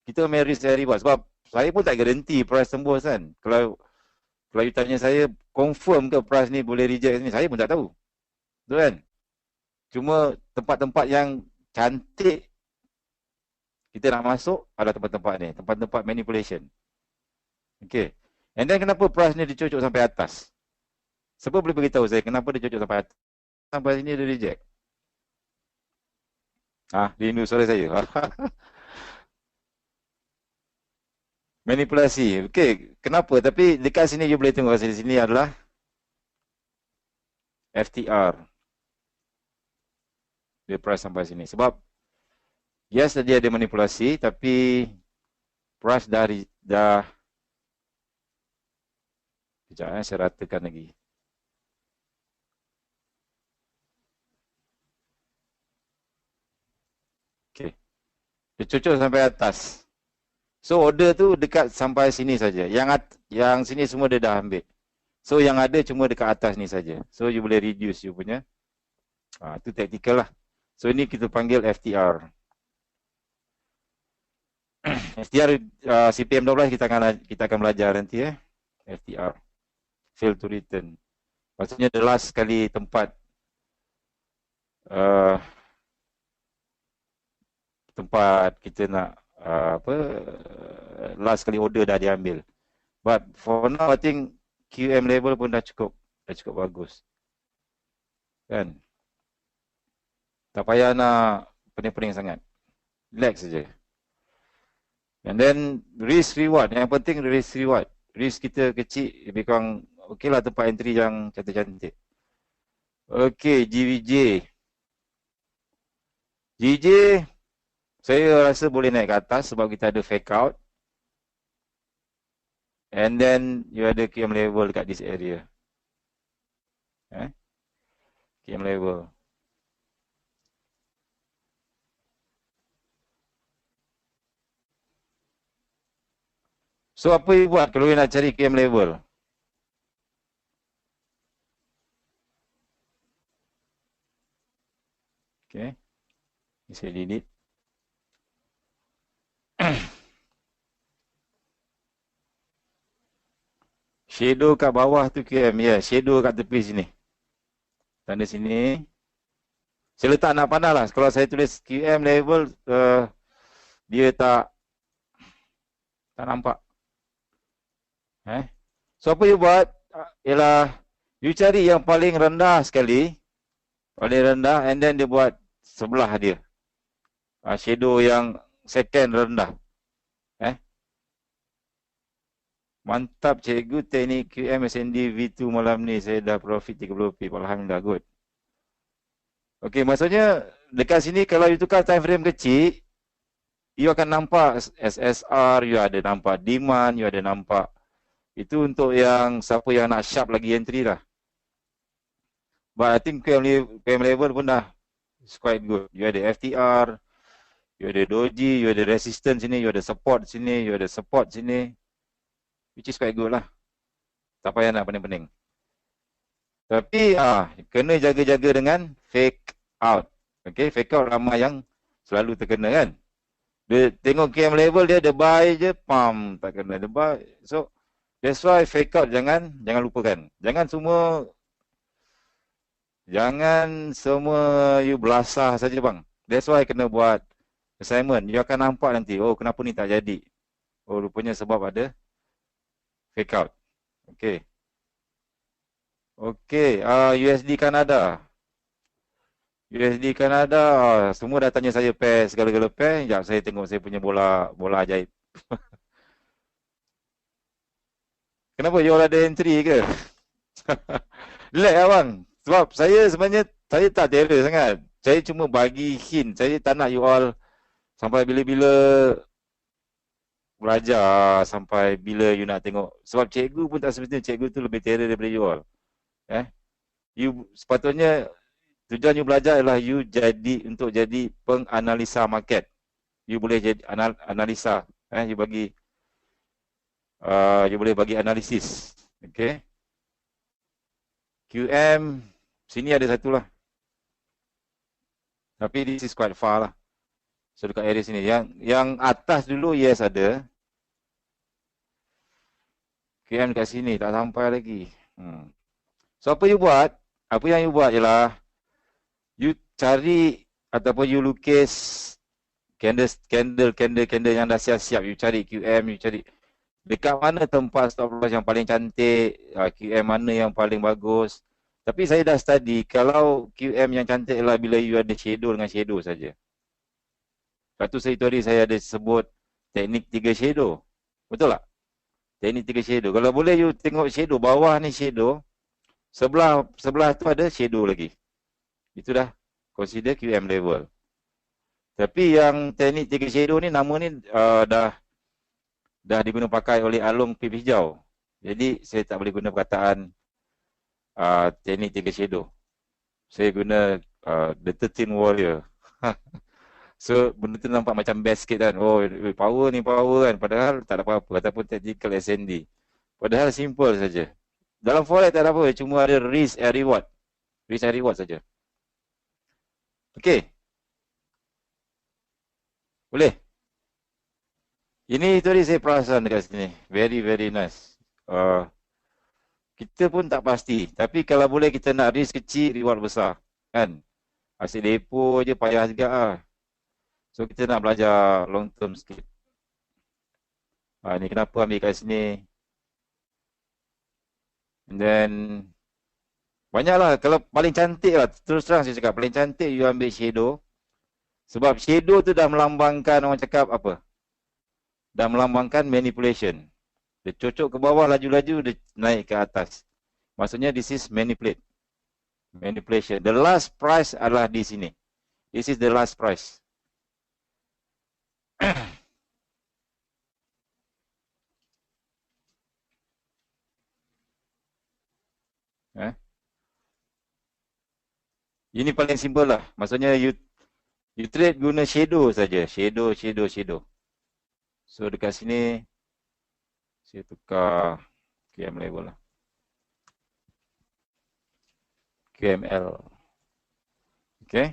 S1: Kita main risk and reward. Sebab saya pun tak garanti price tembus kan. Kalau you tanya saya, confirm ke price ni boleh reject ni, saya pun tak tahu. Betul kan? Cuma tempat-tempat yang cantik kita nak masuk adalah tempat-tempat ni. Tempat-tempat manipulation. Okay. And then kenapa price ni dicocok sampai atas? Siapa boleh beritahu saya kenapa dia cocok sampai atas? Sampai sini dia reject. Rindu suara saya. Manipulasi. Okay, kenapa? Tapi dekat sini you boleh tengok di sini adalah FTR. Dia price sampai sini. Sebab yes, dia ada manipulasi, tapi price dah sekejap saya ratakan lagi. Okay. Dia cocok sampai atas. So order tu dekat sampai sini saja. Yang sini semua dia dah ambil. So yang ada cuma dekat atas ni saja. So you boleh reduce you punya. Tu tactical lah. So ini kita panggil FTR. FTR CPM 12 kita akan belajar nanti FTR. Fail to return. Maksudnya the last kali tempat kita nak last kali order dah diambil. But for now I think QM level pun dah cukup bagus. Kan? Tak payah nak pening-pening sangat. Relax saja. And then risk reward, yang penting risk reward. Risk kita kecil, lebih kurang okeylah tempat entry yang cantik-cantik. Okey, GVJ. GJ saya rasa boleh naik ke atas sebab kita ada fake out. And then you ada QM level dekat this area. QM level. So apa you buat kalau you nak cari QM level? Okay. Ini saya delete. Shadow kat bawah tu QM. Ya, shadow kat tepi sini. Tanda sini. Saya letak nak pandang lah. Kalau saya tulis QM level, dia tak nampak. So apa you buat? Ialah you cari yang paling rendah sekali. Paling rendah, and then dia buat sebelah dia. Shadow yang second rendah. Mantap cikgu, teknik QM SND V2 malam ni saya dah profit 30p. Alhamdulillah, good. Okey, maksudnya dekat sini kalau you tukar time frame kecil, you akan nampak SSR, you ada nampak demand, you ada nampak. Itu untuk yang siapa yang nak sharp lagi entry lah. But I think QM level pun dah quite good. You ada FTR, you ada doji, you ada resistance sini, you ada support sini, you ada support sini. Which is quite good lah. Tak payah nak pening-pening. Tapi kena jaga-jaga dengan fake out. Okay, fake out ramai yang selalu terkena kan. Dia tengok KM level dia buy je, pam, tak kena dia buy. So that's why fake out jangan lupakan. Jangan semua you belasah saja bang. That's why kena buat assignment. You akan nampak nanti, oh kenapa ni tak jadi. Oh rupanya sebab ada fake out. Okay. Okay, USD Kanada. USD Kanada, semua dah tanya saya pair, segala-gala pair. Sekejap saya tengok saya punya bola ajaib. Kenapa you all ada entry ke? Relax lah bang. Sebab saya sebenarnya, saya tak terror sangat. Saya cuma bagi hint. Saya tak nak you all sampai bila-bila belajar, sampai bila you nak tengok. Sebab cikgu pun tak semestinya cikgu tu lebih terror daripada you all. You sepatutnya tujuan you belajar adalah you untuk jadi penganalisa market. You boleh jadi analisa, you boleh bagi analisis. Okay. QM sini ada satu lah. Tapi this is quite far lah. So dekat area sini yang atas dulu yes ada. QM dekat sini tak sampai lagi. So apa you buat? Apa yang you buat ialah you cari ataupun you lukis candle yang dah siap-siap. You cari QM, you cari dekat mana tempat stop loss yang paling cantik, QM mana yang paling bagus. Tapi saya dah study kalau QM yang cantik ialah bila you ada shadow dengan shadow saja. Satu hari saya ada sebut teknik 3 shadow. Betul tak? Teknik 3 shadow. Kalau boleh you tengok shadow bawah ni shadow. Sebelah tu ada shadow lagi. Itu dah consider QM level. Tapi yang teknik 3 shadow ni nama ni dah diguna pakai oleh Along Pip Hijau. Jadi saya tak boleh guna perkataan teknik 3 shadow. Saya guna the 13 warrior. So benda tu nampak macam best sikit kan. Oh power kan. Padahal tak ada apa-apa. Ataupun tactical SND. Padahal simple saja. Dalam forex tak ada apa, cuma ada risk and reward. Risk and reward saja. Okey. Boleh? Ini tadi saya perasan dekat sini. Very, very nice. Kita pun tak pasti. Tapi kalau boleh kita nak risk kecil, reward besar. Kan? Asyik depo je payah juga lah. So kita nak belajar long term sikit. Ni kenapa ambil kat sini. And then banyaklah, kalau paling cantik lah, terus terang saya cakap, paling cantik you ambil shadow. Sebab shadow tu dah melambangkan, orang cakap apa? Dah melambangkan manipulation. Dia cocok ke bawah, laju-laju, dia naik ke atas. Maksudnya this is manipulate. Manipulation. The last price adalah di sini. This is the last price. Ini paling simple lah. Maksudnya you trade guna shadow saja. Shadow. So dekat sini saya tukar QM level lah. QML. Okay.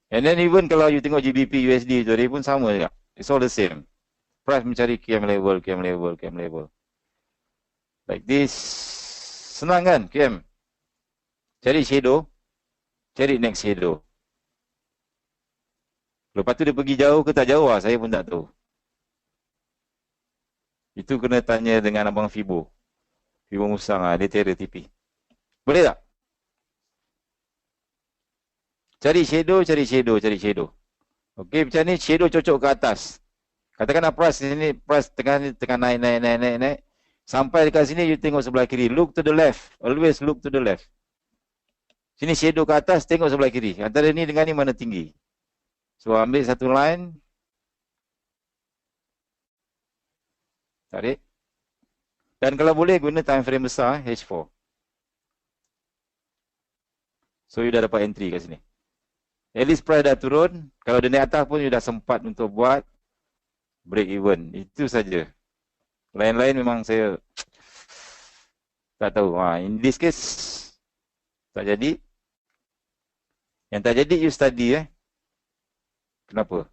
S1: And then even kalau you tengok GBP USD tu dia pun sama juga. It's all the same. Price mencari QM level. Like this. Senang kan QM? Cari shadow. Cari next shadow. Lepas tu dia pergi jauh ke tak jauh lah, saya pun tak tahu. Itu kena tanya dengan Abang Fibo. Fibo Musang lah, dia terror TP. Boleh tak? Cari shadow. Okey, macam ni shadow cocok ke atas. Katakanlah price ni, price tengah naik. Sampai dekat sini you tengok sebelah kiri. Look to the left. Always look to the left. Sini shadow ke atas, tengok sebelah kiri. Antara ni dengan ni mana tinggi. So ambil satu line. Tarik. Dan kalau boleh guna time frame besar, H4. So you dah dapat entry kat sini. At least price dah turun. Kalau dia naik atas pun you dah sempat untuk buat break even. Itu saja. Lain-lain memang saya Tak tahu. In this case, tak jadi. Yang tak jadi, you study Kenapa?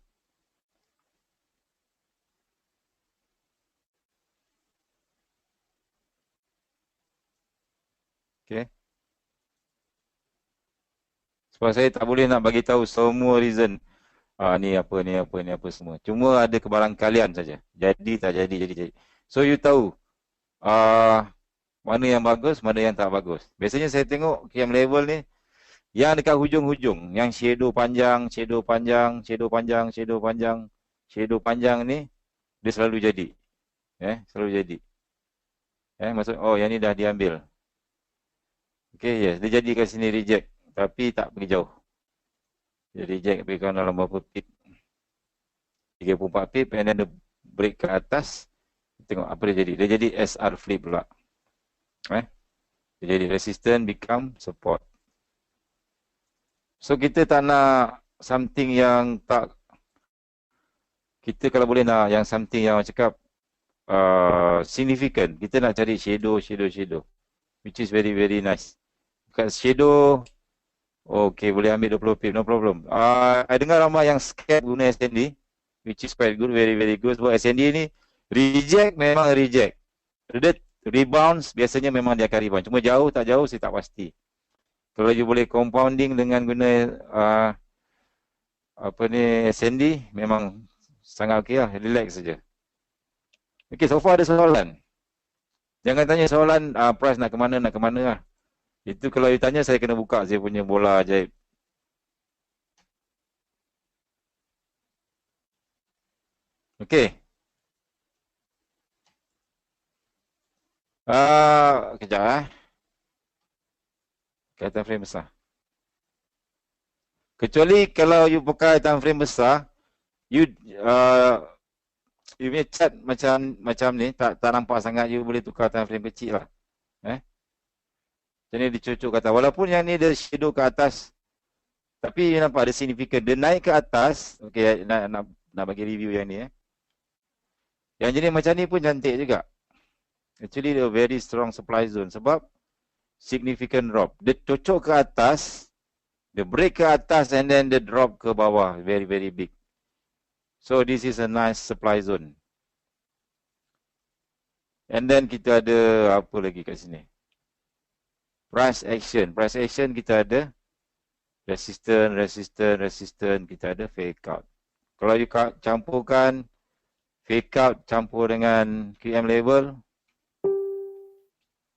S1: Okay. Sebab saya tak boleh nak bagi tahu semua reason. Ni apa, ni apa, ni apa semua. Cuma ada kebarangkalian saja. Jadi, tak jadi, jadi. So, you tahu mana yang bagus, mana yang tak bagus. Biasanya saya tengok QM level ni, yang dekat hujung-hujung, yang shadow panjang, shadow panjang, shadow panjang, shadow panjang, shadow panjang ni, dia selalu jadi. Selalu jadi. Maksud, yang ni dah diambil. Okay, yes. Dia jadi kat sini reject. Tapi tak pergi jauh. Dia reject pergi dalam berapa pip. 34 pip, and then dia break ke atas. Tengok apa dia jadi. Dia jadi SR flip pula. Dia jadi resistance become support. So kita tak nak something yang tak, kita kalau boleh nak yang something yang cakap significant. Kita nak cari shadow, which is very very nice. Bukan shadow, okay, boleh ambil 20 pip, no problem. I dengar ramai yang scam guna SND, which is quite good, very very good. Sebab SND ni reject memang reject, rebounds biasanya memang dia akan rebound. Cuma jauh tak jauh saya tak pasti. Kalau you boleh compounding dengan guna SND, memang sangat okey lah, relax saja. Okey, so far ada soalan. Jangan tanya soalan price nak ke mana lah. Itu kalau you tanya saya kena buka saya punya bola ajaib. Okey. Kejap Time frame besar. Kecuali kalau you pakai time frame besar, you punya chart macam ni tak nampak sangat, you boleh tukar time frame kecil lah. Macam ni dicucuk kata. Walaupun yang ni dia shadow ke atas, tapi you nampak ada significant. Dia naik ke atas. Okey, nak bagi review yang ni. Yang jenis macam ni pun cantik juga. Actually dia very strong supply zone sebab significant drop. Dia cocok ke atas, dia break ke atas and then dia drop ke bawah. Very very big. So this is a nice supply zone. And then kita ada apa lagi kat sini? Price action. Price action kita ada resistance, kita ada fake out. Kalau you campurkan fake out campur dengan QM level,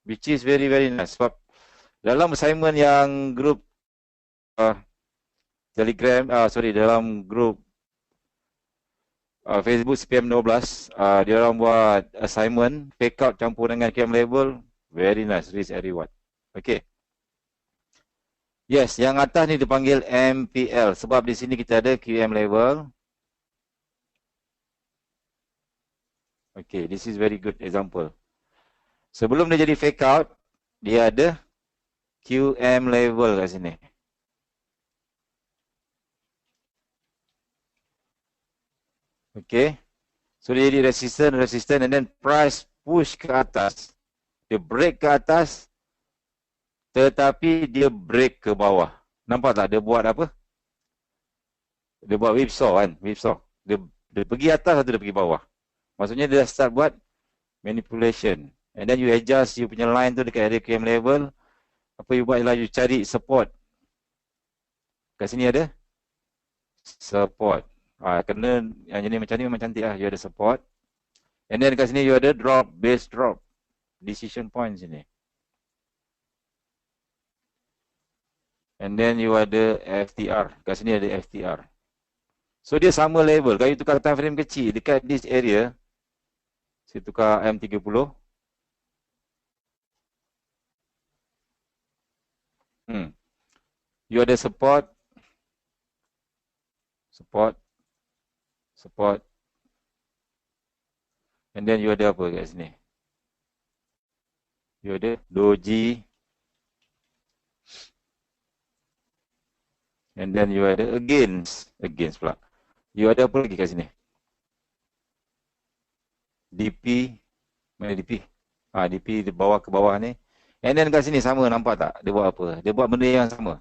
S1: which is very very nice. Sebab dalam assignment yang grup Telegram, dalam grup Facebook CPM 12, dia orang buat assignment fake out campur dengan QM level, very nice, risk and reward. Okay. Yes, yang atas ni dipanggil MPL sebab di sini kita ada QM level. Okay, this is very good example. Sebelum dia jadi fake out, dia ada QM level kat sini. Okay. So dia jadi resistance and then price push ke atas. Dia break ke atas, tetapi dia break ke bawah. Nampak tak dia buat apa? Dia buat whipsaw kan? Whipsaw. Dia pergi atas atau dia pergi bawah. Maksudnya dia dah start buat manipulation. And then you adjust you punya line tu dekat area QM level. Apa you buat ialah you cari support. Kat sini ada support. Kena yang jenis macam ni memang cantik lah. You ada support. And then kat sini you ada drop, base drop. Decision point sini. And then you ada FTR. Kat sini ada FTR. So dia sama level. Kalau you tukar time frame kecil dekat this area, saya tukar M30. You ada support. And then you ada apa kat sini? You ada doji. And then you ada against pula. You ada apa lagi kat sini? DP. Mana DP? DP di bawah ke bawah ni. And then kat sini sama, nampak tak? Dia buat apa? Dia buat benda yang sama.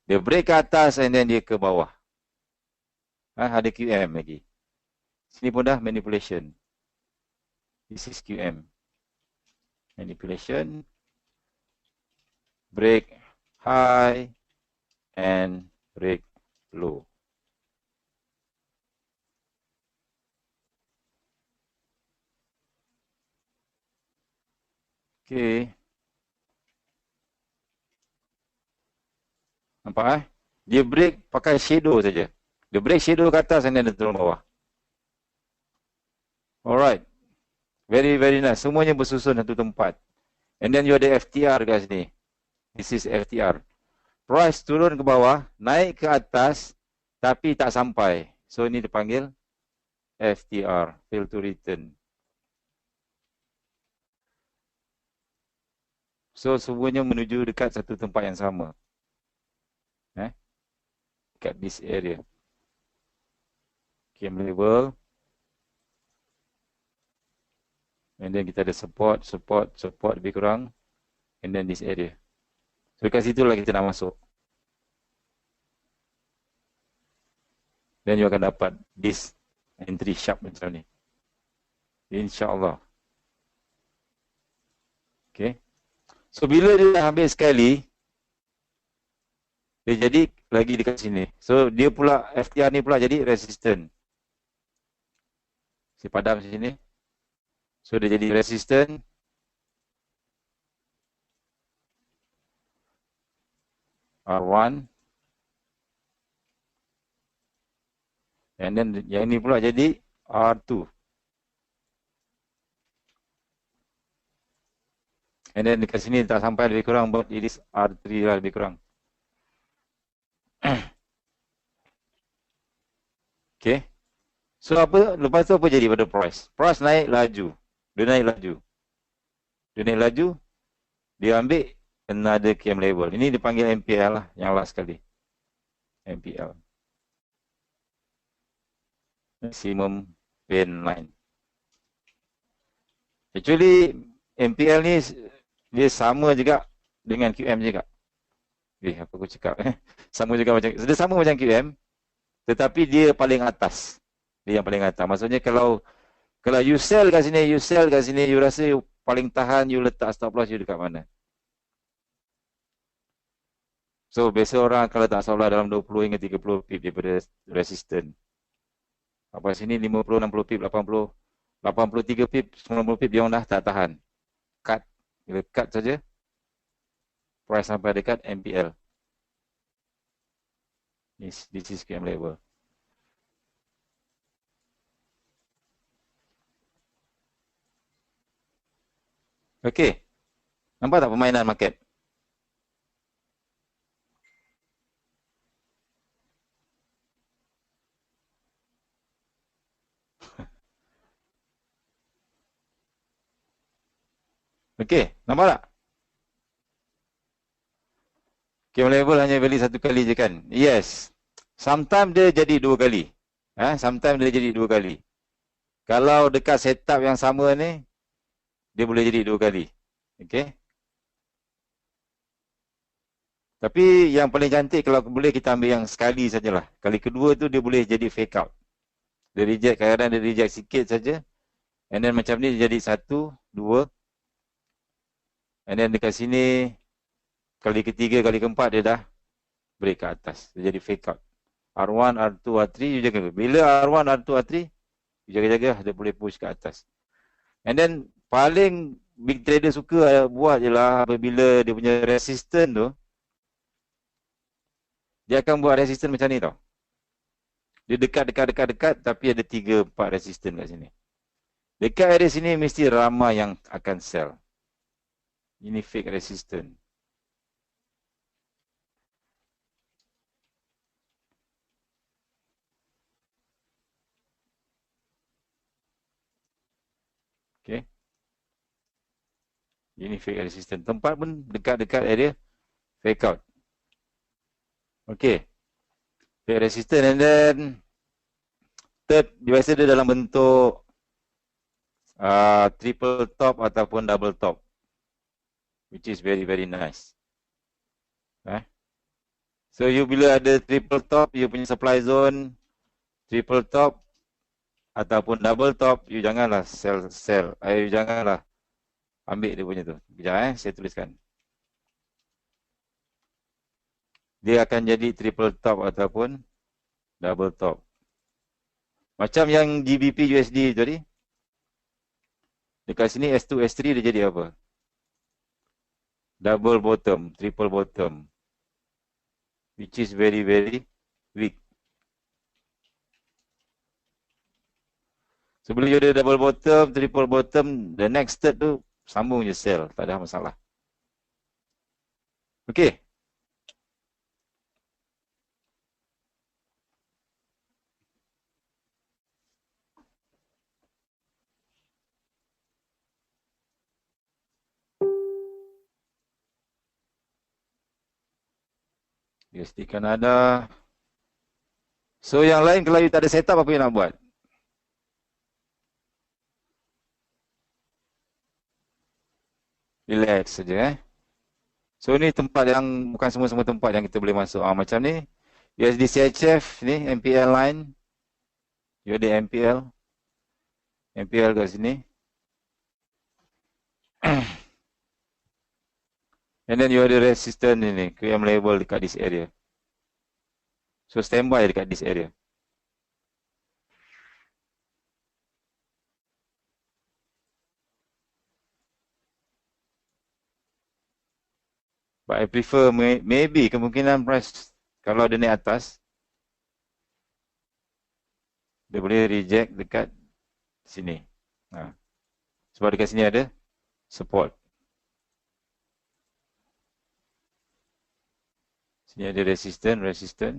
S1: Dia break ke atas and then dia ke bawah. Ada QM lagi. Sini pun dah manipulation. This is QM. Manipulation. Break high and break low. Okay. Nampak Dia break pakai shadow saja. Dia break shadow ke atas and then dia turun bawah. Alright. Very, very nice. Semuanya bersusun satu tempat. And then you ada FTR kat sini. This is FTR. Price turun ke bawah, naik ke atas, tapi tak sampai. So, ini dipanggil FTR. Fail to return. So, semuanya menuju dekat satu tempat yang sama. Dekat this area. QM level. And then kita ada support lebih kurang. And then this area. So, dekat situ lah kita nak masuk. Dan you akan dapat this entry sharp macam ni. InsyaAllah. Okay. So, bila dia dah habis sekali, dia jadi lagi dekat sini. So, dia pula, FTR ni pula jadi resistant. Saya padam sini. So, dia jadi resistant. R1. And then, yang ni pula jadi R2. And then, dekat sini tak sampai lebih kurang, but it is R3 lah lebih kurang. Okay. So, lepas tu apa jadi pada price? Price naik laju. Dia naik laju. Dia ambil another QM level. Ini dipanggil MPL lah, yang last sekali. MPL. Maximum pain line. Actually, MPL ni dia sama juga dengan QM juga. Apa aku cakap sama juga macam, dia sama macam QM, tetapi dia paling atas. Dia yang paling atas. Maksudnya kalau you sell kat sini, you rasa you paling tahan, you letak stop loss you dekat mana. So, biasa orang kalau tak salah dalam 20 hingga 30 pip daripada resistant. Apa sini 50, 60 pip, 80, 83 pip, 90 pip dia orang dah tak tahan. Cut. Bila cut saja, price sampai dekat MPL. This is QM level. Okey. Nampak tak permainan market? Okey, nampak tak? QM level hanya valid satu kali je kan? Yes. Sometimes dia jadi dua kali. Sometimes dia jadi dua kali. Kalau dekat setup yang sama ni, dia boleh jadi dua kali. Okey. Tapi yang paling cantik kalau boleh kita ambil yang sekali sajalah. Kali kedua tu dia boleh jadi fake out. Dia reject, kadang-kadang dia reject sikit saja. And then macam ni dia jadi 1, 2. And then dekat sini, kali ketiga, kali keempat dia dah break ke atas. Dia jadi fake out. R1, R2, R3, you jaga. Bila R1, R2, R3, you jaga-jaga dia boleh push ke atas. And then paling big trader suka buat je lah apabila dia punya resistance tu, dia akan buat resistance macam ni tau. Dia dekat tapi ada 3-4 resistance kat sini. Dekat area sini mesti ramai yang akan sell. Ini fake resistance. Okay. Ini fake resistance. Tempat pun dekat-dekat area fake out. Okay. Fake resistance and then third, biasa dia dalam bentuk triple top ataupun double top. which is very, very nice. So, you bila ada triple top, you punya supply zone, triple top, ataupun double top, you janganlah sell. You janganlah ambil dia punya tu. Sekejap saya tuliskan. Dia akan jadi triple top ataupun double top. Macam yang GBP USD tadi. Dekat sini S2, S3 dia jadi apa? Double bottom, triple bottom. Which is very, very weak. Sebelum you ada double bottom, triple bottom, the next third tu sambung je sell. Tak ada masalah. Okay. USD Kanada. So yang lain kalau you tak ada setup, apa yang nak buat? Relax saja. So ni tempat yang bukan semua-semua tempat yang kita boleh masuk. Macam ni USD CHF ni MPL line. You ada MPL. MPL kat sini. And then you ada resistance ni, QM level dekat this area. So standby dekat this area. But I prefer maybe kemungkinan price kalau dia naik atas, dia boleh reject dekat sini. Sebab dekat sini ada support. Sini ada resistance.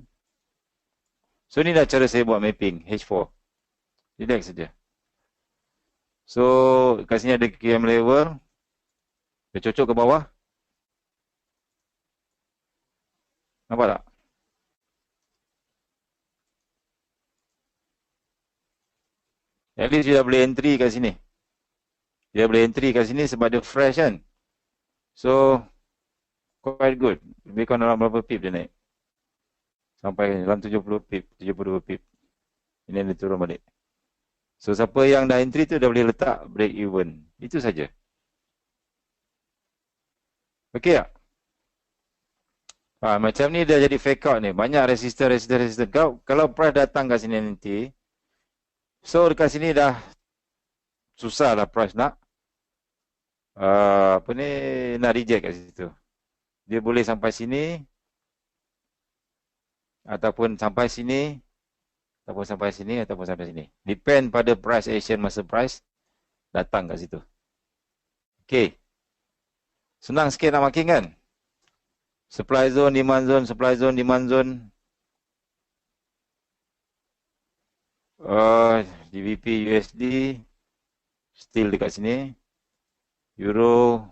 S1: So ni dah cara saya buat mapping H4. Relax saja. So kat sini ada QM level. Dia cocok ke bawah. Nampak tak? At least dia dah boleh entry kat sini. Dia boleh entry kat sini sebab dia fresh kan. So quite good. Lebih kurang dalam berapa pip dia naik? Sampai dalam 70 pip, 72 pip. Ini dia turun balik. So siapa yang dah entry tu dah boleh letak break even. Itu saja. Okey tak? Macam ni dah jadi fake out ni. Banyak resistance. Kalau price datang kat sini nanti, so dekat sini dah susah lah price nak nak reject kat situ. Dia boleh sampai sini ataupun sampai sini ataupun sampai sini. Depend pada price action masa price datang kat situ. Okey. Senang sikit nak marking kan? Supply zone, demand zone, supply zone, demand zone. GBP USD still dekat sini. Euro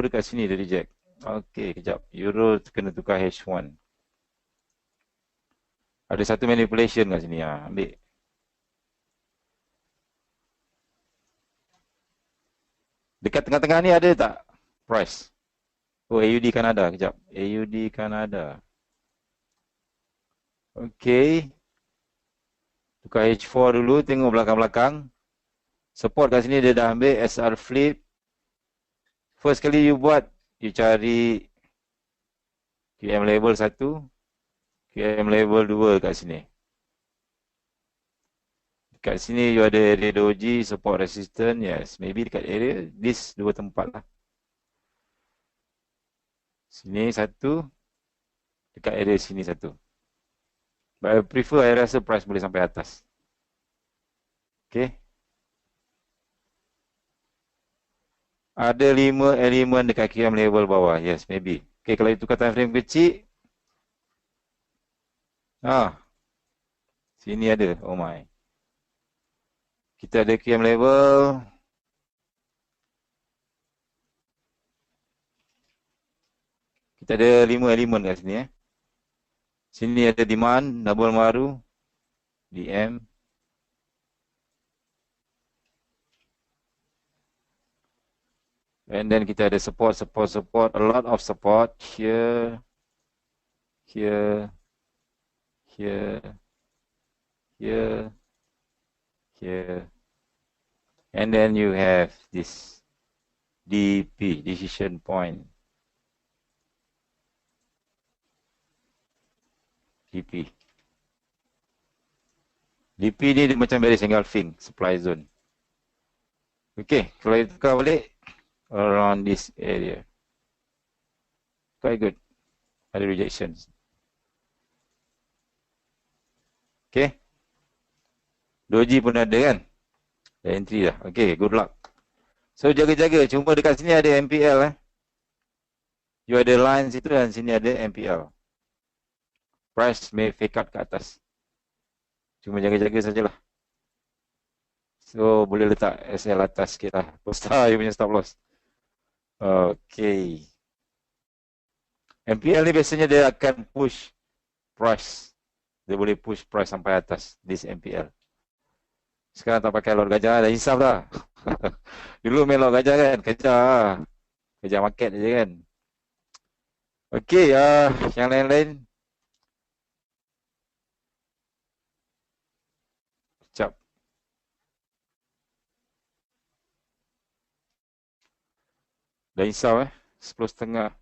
S1: dekat sini dia reject. Okey, kejap. Euro kena tukar H1. Ada satu manipulation kat sini. Ambil. Dekat tengah-tengah ni ada tak price? Oh, AUD Kanada. Kejap. AUD Kanada. Okey. Tukar H4 dulu. Tengok belakang-belakang. Support kat sini dia dah ambil. SR flip. First kali you buat, you cari QM level 1, QM level 2 kat sini. Dekat sini you ada area doji, support resistance. Yes, maybe dekat area this dua tempat lah. Sini satu, dekat area sini satu. But I prefer, I rasa price boleh sampai atas. Okay. Ada 5 elemen dekat QM level bawah. Yes, maybe. Okay, kalau itu tukar time frame kecil. Sini ada. Oh my. Kita ada QM level. Kita ada 5 elemen kat sini. Sini ada demand, double baru. DM. And then kita ada support, a lot of support here, here, here, here, here. And then you have this DP, decision point. DP. DP ni dia macam very engulfing supply zone. Okay, kalau kita tukar balik around this area. Quite good. Ada rejections. Okay. Doji pun ada kan? Ada entry dah. Okay, good luck. So jaga-jaga. Cuma dekat sini ada MPL. You ada line situ dan sini ada MPL. Price may fake out ke atas. Cuma jaga-jaga sajalah. So boleh letak SL atas sikit lah. Poster you punya stop loss. Okay. MPL ni biasanya dia akan push price. Dia boleh push price sampai atas this MPL. Sekarang tak pakai lot gajah dah insaf dah. Dulu main lot gajah kan, kejar market je kan. Okay, yang lain-lain. Sekejap. Dah insaf 10.30.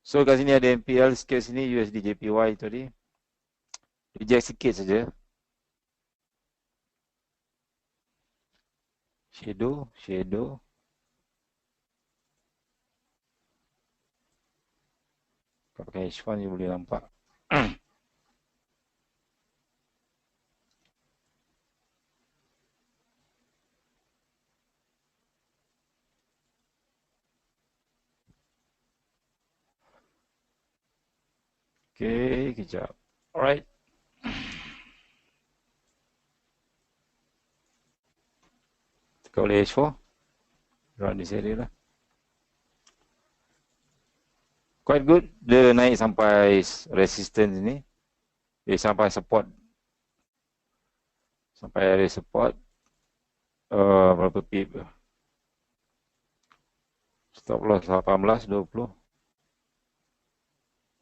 S1: So kat sini ada MPL sikit sini, USD JPY tadi. Reject sikit saja. Shadow. Kalau pakai H1 you boleh nampak. Okay, kejap. Alright. Tekan boleh H4. Around this area lah. Quite good. Dia naik sampai resistance ni. Dia sampai support. Sampai area support. Berapa pip? Stop loss 18, 20.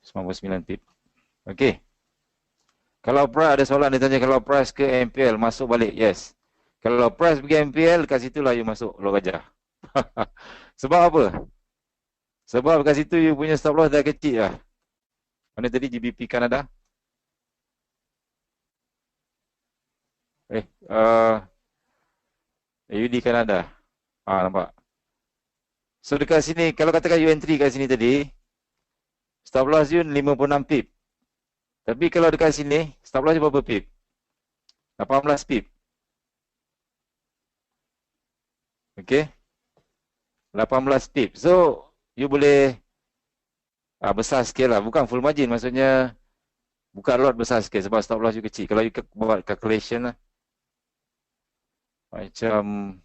S1: 99 pip. Okay. Kalau price ada soalan dia tanya kalau price ke MPL masuk balik. Yes. Kalau price pergi MPL kat situlah you masuk lot gajah. Sebab apa? Sebab kat situ you punya stop loss dah kecil lah. Mana tadi GBP Kanada? AUD Kanada. Nampak. So dekat sini kalau katakan you entry kat sini tadi stop loss you 56 pip. Tapi kalau dekat sini stop loss you berapa pip? 18 pip. Okay. 18 pip. So you boleh besar sikit lah. Bukan full margin. Maksudnya buka lot besar sikit sebab stop loss you kecil. Kalau you buat calculation lah. Macam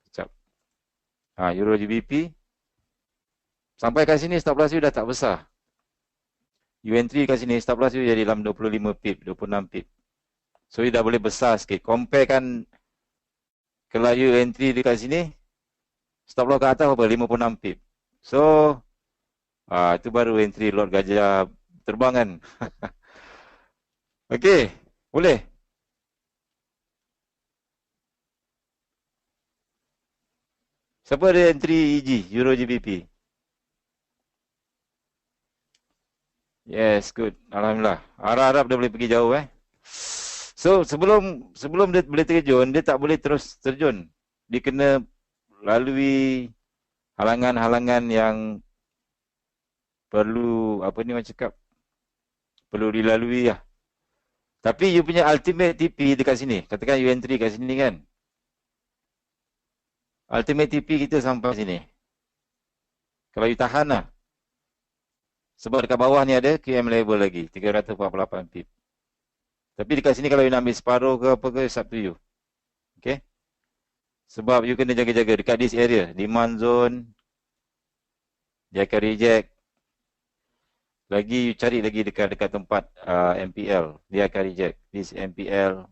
S1: sekejap. Euro GBP. Sampai kat sini stop loss you dah tak besar. You entry kat sini stop loss you jadi dalam 25 pip, 26 pip. So you dah boleh besar sikit. Compare kan kalau you entry dekat sini stop loss kat atas berapa? 56 pip. So itu baru entry lot gajah terbang kan. Okay, boleh. Siapa ada entry EG, Euro GBP? Yes, good. Alhamdulillah. Harap-harap dia boleh pergi jauh So sebelum dia boleh terjun, dia tak boleh terus terjun. Dia kena lalui halangan-halangan yang perlu macam cakap, perlu dilalui lah. Tapi you punya ultimate TP dekat sini. Katakan you entry kat sini kan. Ultimate TP kita sampai sini. Kalau you tahan lah. Sebab dekat bawah ni ada QM level lagi. 348 pip. Tapi dekat sini kalau you nak ambil separuh ke apa ke, it's up to you. Okay. Sebab you kena jaga-jaga dekat this area. Demand zone. Dia akan reject. Lagi you cari lagi dekat tempat MPL. Dia akan reject. This MPL.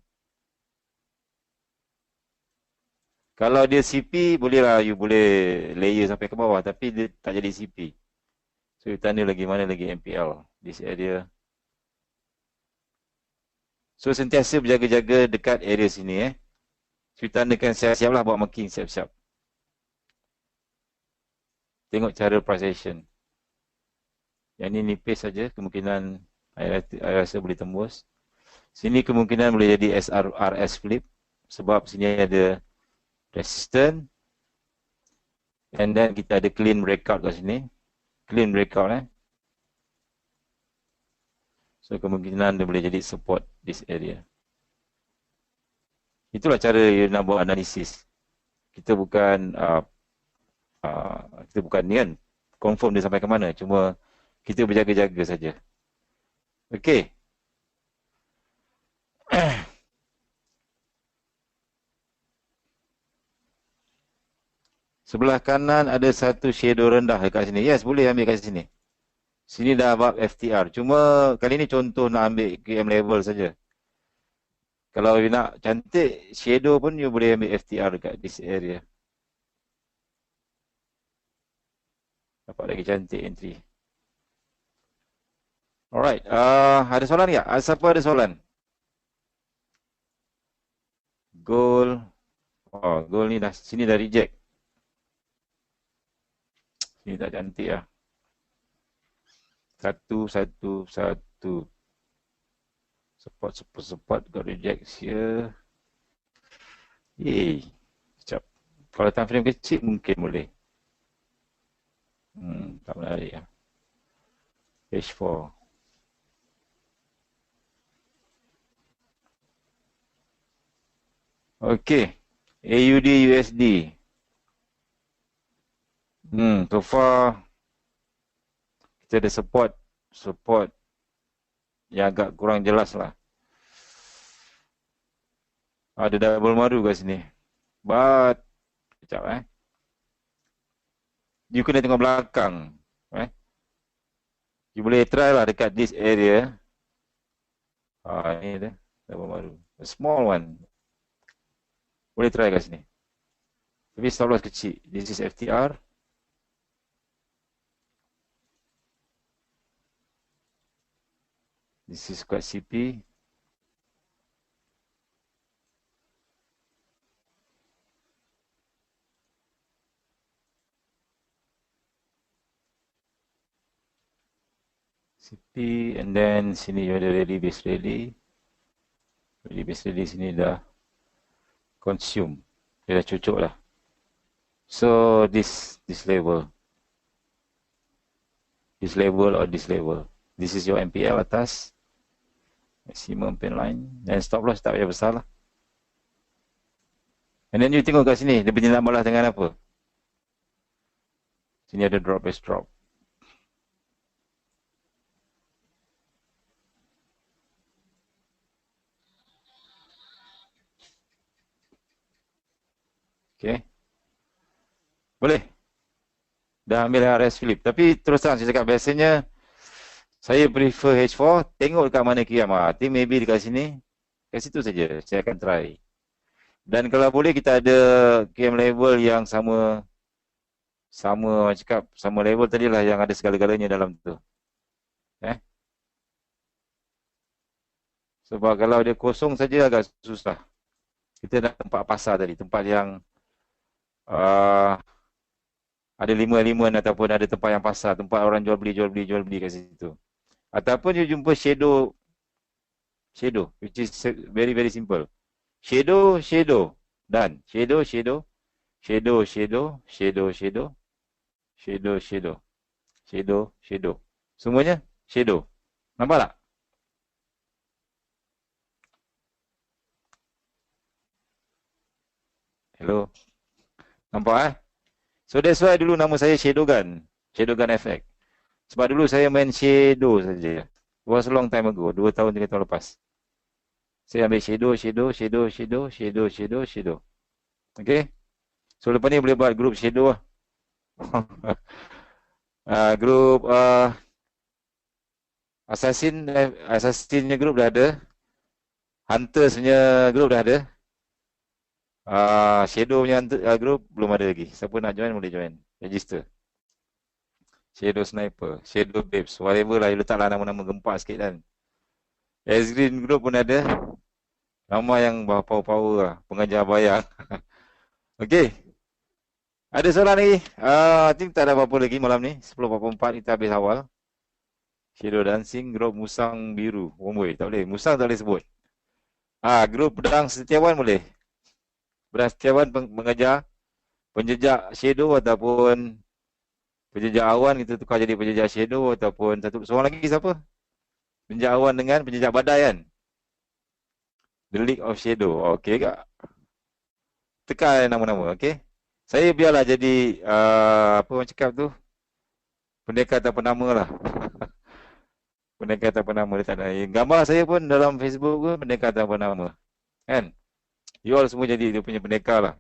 S1: Kalau dia CP, bolehlah you boleh layer sampai ke bawah, tapi dia tak jadi CP. So, you tanda lagi mana lagi MPL, this area. So, sentiasa berjaga-jaga dekat area sini So, you tandakan siap-siap lah buat marking siap-siap. Tengok cara price action. Yang ni nipis saja, kemungkinan I rasa boleh tembus. Sini kemungkinan boleh jadi SRS flip sebab sini ada resistance. And then kita ada clean breakout kat sini. Clean breakout So kemungkinan dia boleh jadi support this area. Itulah cara you nak buat analisis. Kita bukan ni kan confirm dia sampai ke mana, cuma kita berjaga-jaga saja. Okey. Sebelah kanan ada satu shadow rendah dekat sini. Yes, boleh ambil kat sini. Sini dah above FTR. Cuma kali ni contoh nak ambil KM level saja. Kalau you nak cantik shadow pun you boleh ambil FTR dekat this area. Dapat lagi cantik entry. Alright, ada soalan tak? Siapa ada soalan? Gold. Oh, gold ni dah sini dah reject. Sini tak cantik lah. 1, 1, 1. Support got reject here. Yeay. Sekejap. Kalau time frame kecil mungkin boleh. Tak menarik lah. H4. Okay. AUD USD. So far kita ada support yang agak kurang jelas lah. Ada double madu kat sini. But sekejap you kena tengok belakang. You boleh try lah dekat this area. Ni dia double madu. A small one. Boleh try kat sini. Tapi stop loss kecil. This is FTR. This is quite CP. CP and then sini you ada rally base rally. Rally base rally sini dah consume. Dia dah cucuk lah. So this level. This level or this level. This is your MPL atas. Maximum pin line. Dan stop loss tak payah besar lah. And then you tengok kat sini. Dia bertindak balas dengan apa? Sini ada drop base drop. Okay. Boleh. Dah ambil RS Philip. Tapi terus terang saya cakap biasanya saya prefer H4. Tengok dekat mana QM. Nanti maybe dekat sini. Kat situ saja. Saya akan try. Dan kalau boleh kita ada QM level yang sama cakap, sama level tadi lah yang ada segala-galanya dalam tu. Sebab kalau dia kosong saja agak susah. Kita nak tempat pasar tadi. Tempat yang ada lima-lima ataupun ada tempat yang pasar. Tempat orang jual beli kat situ. Ataupun you jumpa shadow, which is very very simple. Shadow, dan shadow, semuanya shadow. Nampak tak? Hello. Nampak So that's why dulu nama saya Shadowgun Effect. Sebab dulu saya main shadow saja. It was a long time ago, 2 tahun 3 tahun lepas. Saya ambil shadow. Okay. So lepas ni boleh buat group shadow lah. Group Assassinnya group dah ada. Hunters punya group dah ada. Shadow punya group belum ada lagi. Siapa nak join boleh join. Register. Shadow Sniper, Shadow Babes, whatever lah. Letaklah nama-nama gempak sikit kan. S-Green group pun ada. Nama yang power-power lah. Pengajar bayar. Okey. Ada soalan lagi? I think tak ada apa-apa lagi malam ni. 10.44 kita habis awal. Shadow Dancing, grup Musang Biru. Bomboi, tak boleh. Musang tak boleh sebut. Grup Pedang Setiawan boleh. Pedang Setiawan mengajar penjejak Shadow ataupun penjejak awan. Kita tukar jadi penjejak Shadow ataupun satu seorang lagi siapa? Penjejak awan dengan penjejak badai kan? The League of Shadow. Okey kak? Tekan nama-nama, okey? Saya biarlah jadi, apa orang cakap tu? Pendekar tanpa nama lah. Pendekar tanpa nama dia tak ada. Gambar saya pun dalam Facebook pun pendekar tanpa nama. Kan? You all semua jadi dia punya pendekar lah.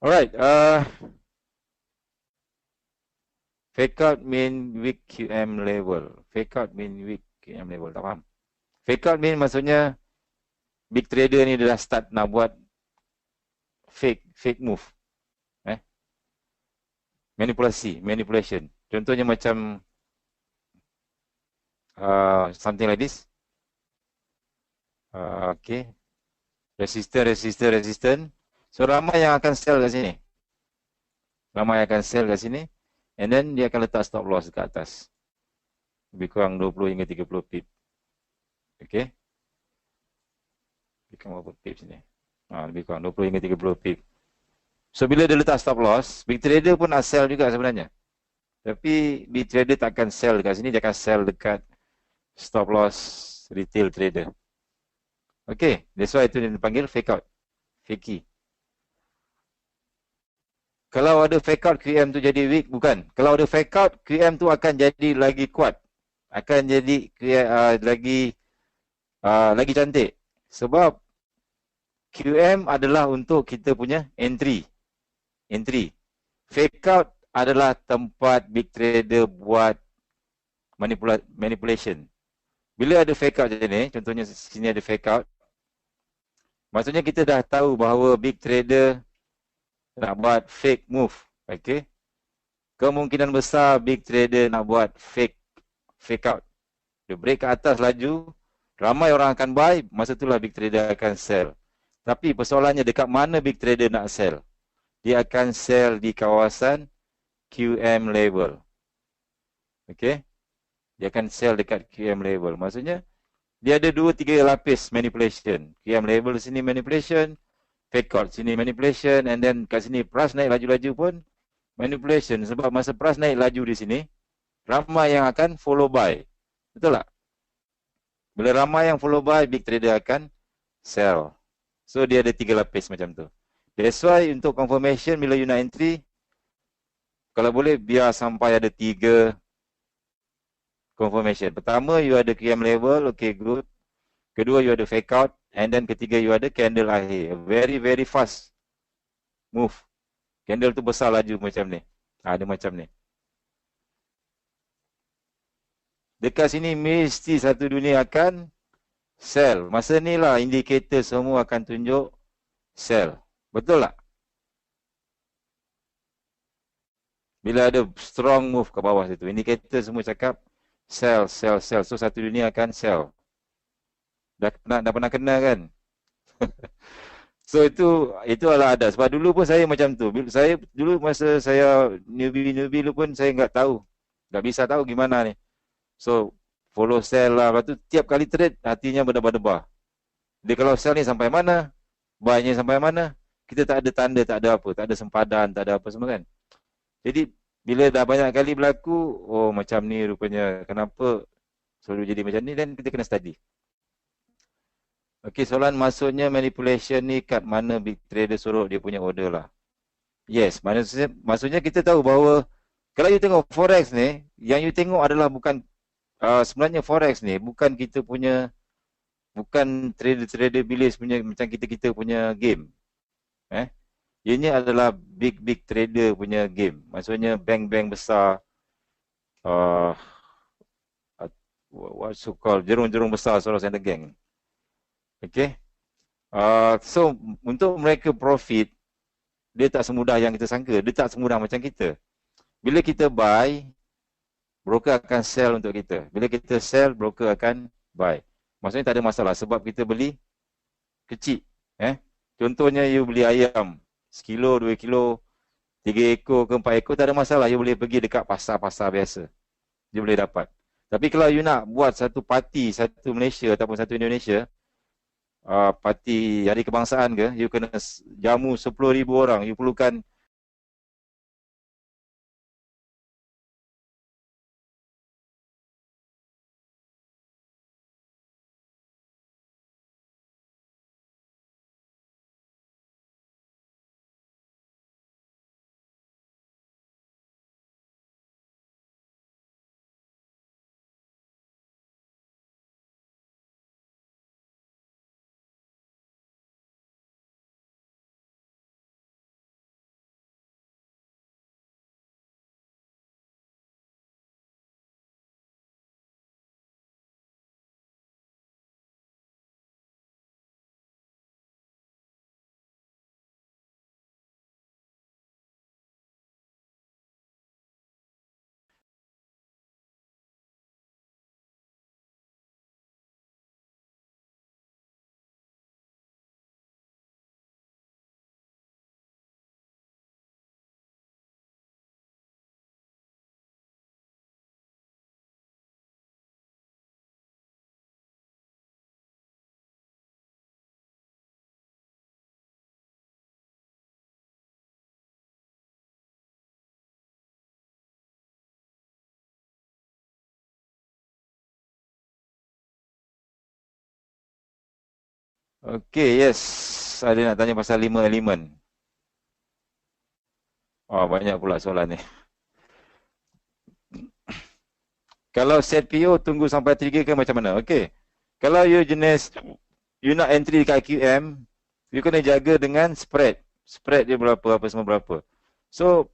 S1: Alright. Fake out mean weak QM level. Fake out mean weak QM level. Tak faham. Fake out mean maksudnya big trader ni dah start nak buat fake move. Manipulation. Contohnya macam something like this. Okay. Resistant. So ramai yang akan sell kat sini. Ramai yang akan sell kat sini. And then dia akan letak stop loss dekat atas. Lebih kurang 20 hingga 30 pip. Okay. Lebih kurang berapa pip sini? Lebih kurang 20 hingga 30 pip. So bila dia letak stop loss, big trader pun nak sell juga sebenarnya. Tapi big trader tak akan sell dekat sini, dia akan sell dekat stop loss retail trader. Okay, that's why itu dipanggil fake out. Fakey. Kalau ada fake out QM tu jadi weak, bukan. Kalau ada fake out, QM tu akan jadi lagi kuat. Akan jadi lagi cantik. Sebab QM adalah untuk kita punya entry. Fake out adalah tempat big trader buat manipulation. Bila ada fake out macam ni, contohnya sini ada fake out, maksudnya kita dah tahu bahawa big trader nak buat fake move. Okay. Kemungkinan besar big trader nak buat fake out. Dia break ke atas laju, ramai orang akan buy, masa itulah big trader akan sell. Tapi persoalannya dekat mana big trader nak sell? Dia akan sell di kawasan QM level. Okay. Dia akan sell dekat QM level. Maksudnya, dia ada 2-3 lapis manipulation. QM level sini manipulation, fake out sini manipulation, and then kat sini price naik laju-laju pun manipulation. Sebab masa price naik laju di sini, ramai yang akan follow buy. Betul tak? Bila ramai yang follow buy, big trader akan sell. So, dia ada 3 lapis macam tu. That's why untuk confirmation bila you nak entry, kalau boleh biar sampai ada 3 confirmation. Pertama, you ada QM level, okay good. Kedua, you ada fake out. And then ketiga, you ada candle akhir. Very, very fast move. Candle tu besar laju macam ni. Ada macam ni. Dekat sini, mesti satu dunia akan sell. Masa ni lah, indikator semua akan tunjuk sell. Betul tak? Bila ada strong move ke bawah situ, indikator semua cakap sell. So satu dunia akan sell. Dah pernah kena kan? So itu adalah ada. Sebab dulu pun saya macam tu. Saya dulu masa saya newbie dulu pun saya enggak tahu. Tak bisa tahu gimana ni. So follow sell lah. Lepas tu tiap kali trade hatinya berdebar-debar. Dia kalau sell ni sampai mana? Buy-nya sampai mana? Kita tak ada tanda, tak ada apa. Tak ada sempadan, tak ada apa semua kan. Jadi bila dah banyak kali berlaku, oh macam ni rupanya. Kenapa selalu jadi macam ni, dan kita kena study. Okey, soalan maksudnya manipulation ni kat mana big trader suruh dia punya order lah. Yes, maksudnya kita tahu bahawa kalau you tengok forex ni, yang you tengok adalah bukan sebenarnya forex ni bukan kita punya, bukan trader-trader bilis punya macam kita punya game. Ini adalah big trader punya game. Maksudnya bank-bank besar, what so called jerung-jerung besar, Soros and the gang. Okay. So untuk mereka profit, dia tak semudah yang kita sangka. Dia tak semudah macam kita. Bila kita buy, broker akan sell untuk kita. Bila kita sell, broker akan buy. Maksudnya tak ada masalah sebab kita beli kecil. Contohnya you beli ayam 1 kilo, 2 kilo, 3 ekor ke 4 ekor, tak ada masalah. You boleh pergi dekat pasar-pasar biasa. You boleh dapat. Tapi kalau you nak buat satu parti, satu Malaysia ataupun satu Indonesia, parti hari kebangsaan ke, you kena jamu 10,000 orang. You perlukan okay, yes. Ada nak tanya pasal 5 elemen. Banyak pula soalan ni. Kalau set PO tunggu sampai trigger ke macam mana? Okay. Kalau you jenis, you nak entry dekat QM, you kena jaga dengan spread. Spread dia berapa, apa semua berapa. So,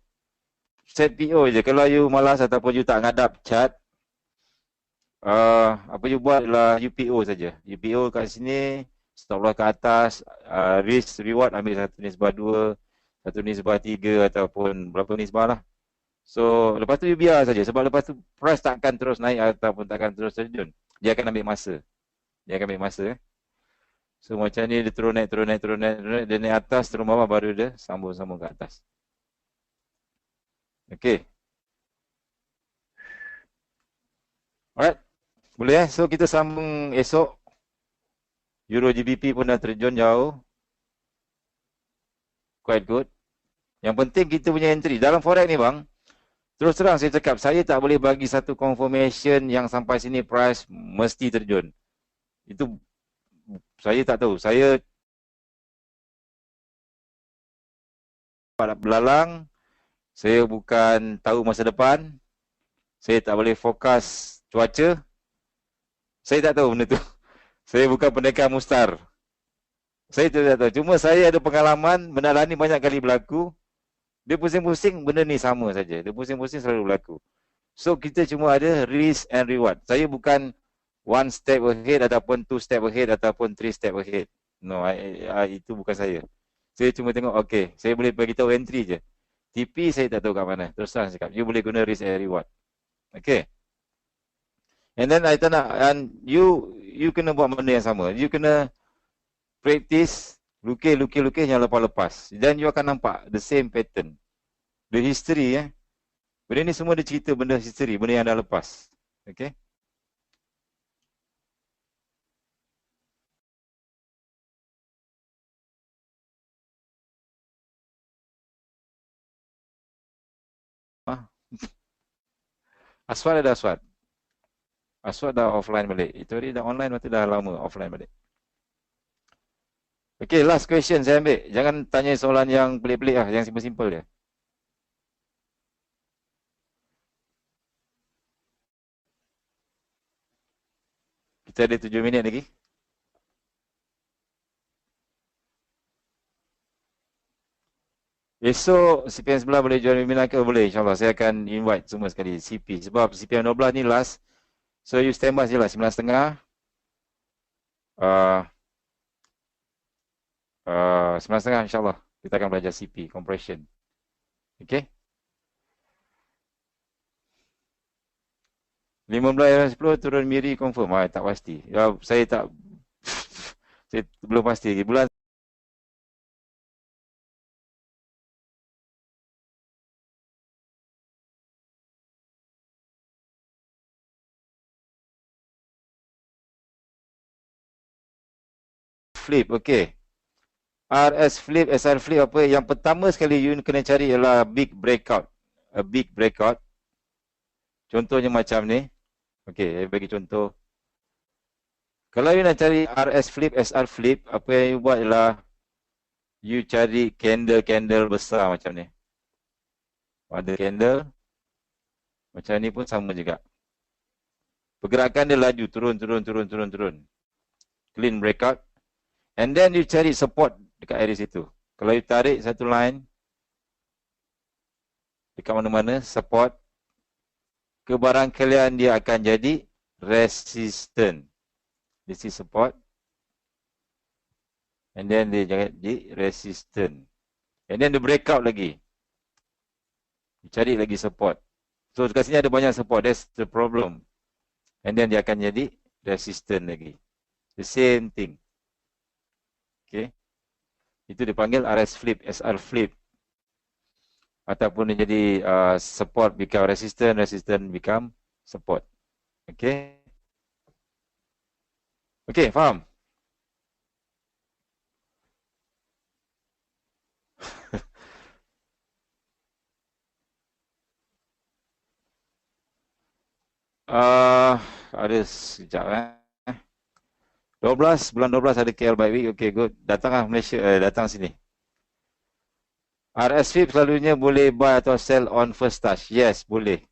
S1: set PO je. Kalau you malas ataupun you tak ngadap chart, apa you buat adalah UPO saja. UPO kat sini, stop loss ke atas, risk reward ambil 1/2, 1/3 ataupun berapa nisbah lah. So lepas tu you biar saja sebab lepas tu price takkan terus naik ataupun takkan terus terjun. Dia akan ambil masa. Dia akan ambil masa. So macam ni dia turun naik, turun naik, turun naik, turun naik, dia naik atas, turun bawah baru dia sambung-sambung ke atas. Okay. Alright. Boleh So kita sambung esok. Euro GBP pun dah terjun jauh. Quite good. Yang penting kita punya entry. Dalam forex ni bang, terus terang saya cakap, saya tak boleh bagi satu confirmation yang sampai sini price mesti terjun. Itu saya tak tahu. Saya belalang, saya bukan tahu masa depan, saya tak boleh fokus cuaca. Saya tak tahu benda tu. Saya bukan pendekar mustar. Saya tak tahu. Cuma saya ada pengalaman, benda ni banyak kali berlaku. Dia pusing-pusing, benda ni sama saja. Dia pusing-pusing selalu berlaku. So kita cuma ada risk and reward. Saya bukan 1 step ahead ataupun 2 step ahead ataupun 3 step ahead. No, itu bukan saya. Saya cuma tengok, okay, saya boleh bagi tahu entry je. TP saya tak tahu kat mana. Terus terang cakap, you boleh guna risk and reward. Okay. And then I tak nak, and you kena buat benda yang sama. You kena practice lukis yang lepas-lepas. Dan you akan nampak the same pattern. The history Benda ni semua dia cerita benda history, benda yang dah lepas. Okay. Aswad ada Aswad. Aswad dah offline balik. Itu hari dah online, waktu dah lama offline balik. Okay, last question saya ambil. Jangan tanya soalan yang pelik-pelik lah, yang simple-simple je. Kita ada 7 minit lagi. Esok CPM sebelah boleh join webinar ke? Boleh, insyaAllah. Saya akan invite semua sekali CP. Sebab CPM 12 ni last. So you stand by je lah 9.30. 9.30 insyaAllah. Kita akan belajar CP, compression. Okay. 15/10 turun miri confirm. Tak pasti. Saya tak saya belum pasti. Bulan flip, okay. RS flip, SR flip apa? Yang pertama sekali you kena cari ialah big breakout. A big breakout. Contohnya macam ni. Okay, saya bagi contoh. Kalau you nak cari RS flip, SR flip, apa yang you buat ialah you cari candle-candle besar macam ni. Ada candle. Macam ni pun sama juga. Pergerakan dia laju, turun. Clean breakout. And then you cari support dekat area situ. Kalau you tarik satu line, dekat mana-mana, support, kebarangkalian dia akan jadi resistant. This is support. And then dia jadi resistant. And then dia breakout lagi. You cari lagi support. So dekat sini ada banyak support. That's the problem. And then dia akan jadi resistant lagi. The same thing. Okay. Itu dipanggil RS flip, SR flip. Ataupun dia jadi support become resistant, resistant become support. Okay. Okay, faham? Ada sekejap 12, bulan 12 ada KL by week. Okay, good. Datanglah Malaysia, datang sini. RS flip selalunya boleh buy atau sell on first touch. Yes, boleh.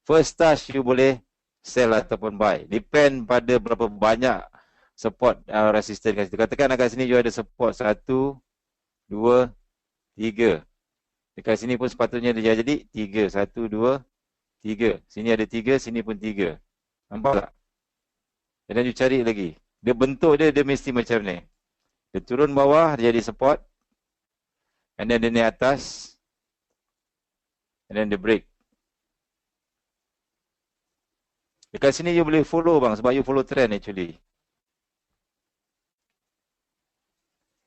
S1: First touch you boleh sell ataupun buy. Depend pada berapa banyak support resistance kat situ. Katakan dekat sini you ada support 1, 2, 3. Dekat sini pun sepatutnya dia jadi 3. 1, 2, 3. Sini ada 3, sini pun 3. Nampak tak? Dan you cari lagi. Dia bentuk dia mesti macam ni. Dia turun bawah, dia jadi support. And then dia naik atas. And then dia break. Dekat sini you boleh follow bang, sebab you follow trend actually.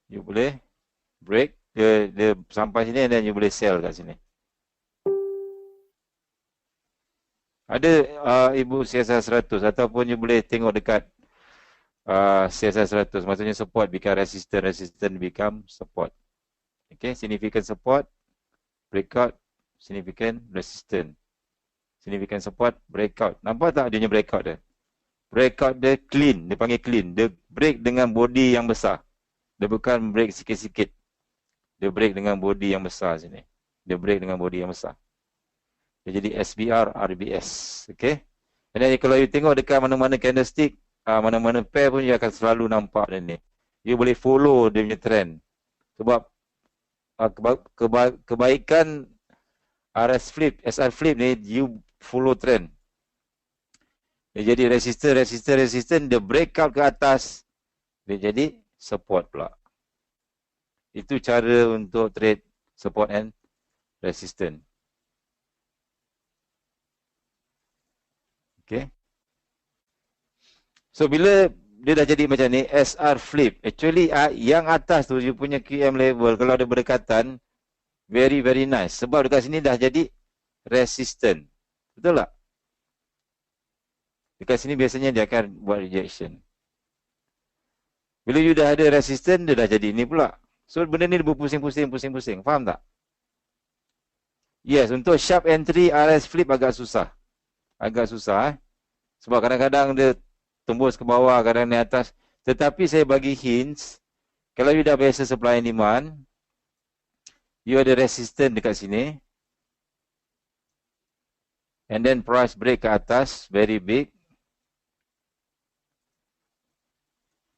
S1: You boleh break, dia sampai sini and then you boleh sell kat sini. Ada ibu CSR 100 ataupun you boleh tengok dekat CSR 100. Maksudnya support become resistant, resistant become support. Okay, significant support, breakout, significant resistant. Significant support, breakout. Nampak tak dia punya breakout dia? Breakout dia clean, dia panggil clean. Dia break dengan body yang besar. Dia bukan break sikit-sikit. Dia break dengan body yang besar sini. Dia break dengan body yang besar. Dia jadi SBR, RBS. Okay. Dan kalau you tengok dekat mana-mana candlestick, mana-mana pair pun you akan selalu nampak dia ni. You boleh follow dia punya trend. Sebab kebaikan RS flip, SR flip ni, you follow trend. Dia jadi resistant, dia breakout ke atas, dia jadi support pula. Itu cara untuk trade support and resistance. Okay. So bila dia dah jadi macam ni, SR flip. Actually yang atas tu you punya QM level, kalau ada berdekatan, very very nice. Sebab dekat sini dah jadi resistant. Betul tak? Dekat sini biasanya dia akan buat rejection. Bila you dah ada resistant, dia dah jadi ni pula. So benda ni dia berpusing-pusing. Faham tak? Yes, untuk sharp entry RS flip agak susah. Sebab kadang-kadang dia tembus ke bawah, kadang naik atas. Tetapi saya bagi hints, kalau you dah biasa supply and demand, you ada resistance dekat sini. And then price break ke atas, very big.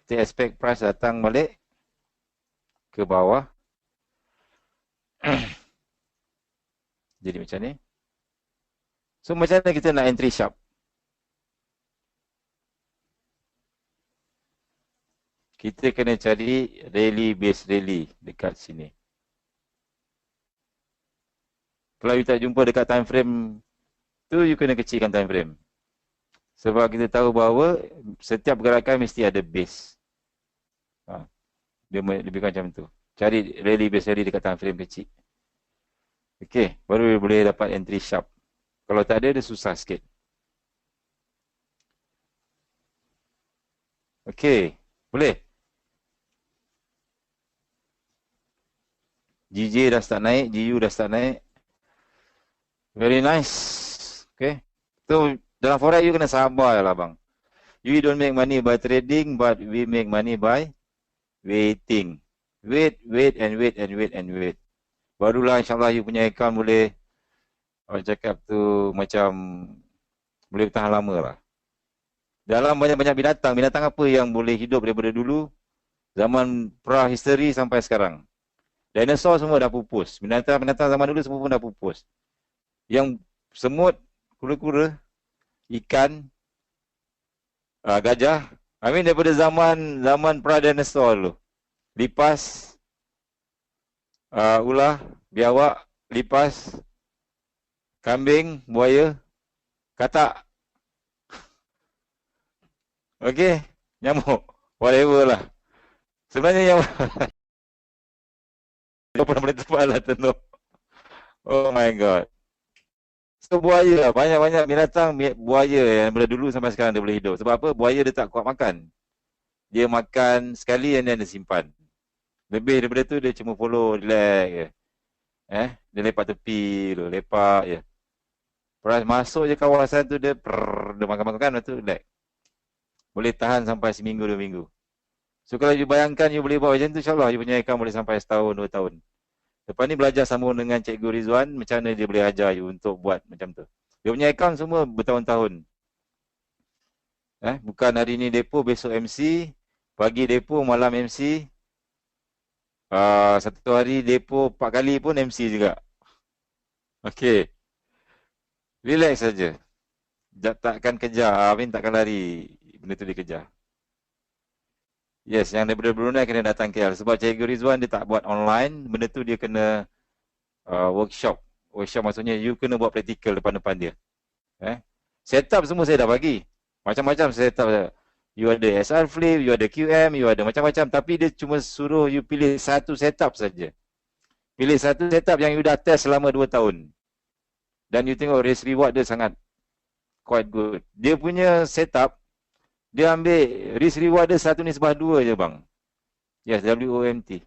S1: Kita expect price datang balik ke bawah. Jadi macam ni. So macam mana kita nak entry sharp? kita kena cari rally base rally dekat sini. Kalau you tak jumpa dekat time frame tu, you kena kecilkan time frame. Sebab kita tahu bahawa setiap gerakan mesti ada base. Dia lebih macam tu. Cari rally base rally dekat time frame kecil. Okey, baru boleh dapat entry sharp. Kalau tak ada, dia susah sikit. Okey, boleh. GJ dah start naik, GU dah start naik. Very nice. Okay. So, dalam forex you kena sabar lah bang. You don't make money by trading, but we make money by waiting. Wait and wait and wait and wait. Barulah insyaAllah you punya account boleh, orang cakap tu macam boleh tahan lama lah. Dalam banyak-banyak binatang, binatang apa yang boleh hidup daripada dulu, zaman pra-history sampai sekarang. Dinosaur semua dah pupus. Binatang-binatang zaman dulu semua pun dah pupus. Yang semut, kura-kura, ikan, gajah. I mean daripada zaman pra-dinosaur dulu. Lipas, ular, biawak, lipas, kambing, buaya, katak. Okey, nyamuk, whatever lah. Sebenarnya nyamuk. Dia pernah boleh tepat lah tentu. Oh my god. So buaya lah, banyak-banyak binatang buaya yang daripada dulu sampai sekarang dia boleh hidup. Sebab apa? Buaya dia tak kuat makan. Dia makan sekali dan dia simpan. Lebih daripada tu dia cuma follow, relax je. Dia lepak tepi tu, lepak je. Peras masuk je kawasan tu dia makan-makan, lepas tu relax. Boleh tahan sampai seminggu, 2 minggu. So kalau you bayangkan you boleh buat macam tu, insyaAllah you punya account boleh sampai setahun, 2 tahun. Lepas ni belajar sambung dengan Cikgu Rizwan, macam mana dia boleh ajar you untuk buat macam tu. Dia punya account semua bertahun-tahun. Bukan hari ni depo, besok MC, pagi depo, malam MC. Satu hari depo 4 kali pun MC juga. Okey. Relax saja. Takkan kejar, takkan lari. Benda tu dikejar. Yes, yang daripada Brunei kena datang KL. Sebab Cikgu Rizwan dia tak buat online. Benda tu dia kena workshop. Workshop maksudnya you kena buat praktikal depan-depan dia. Setup semua saya dah bagi. Macam-macam setup. You ada SR Flip, you ada QM, you ada macam-macam. Tapi dia cuma suruh you pilih satu setup saja. Pilih satu setup yang you dah test selama 2 tahun. Dan you tengok risk reward dia sangat quite good. Dia punya setup, dia ambil risk reward dia 1:2 je bang. Yes, WOMT.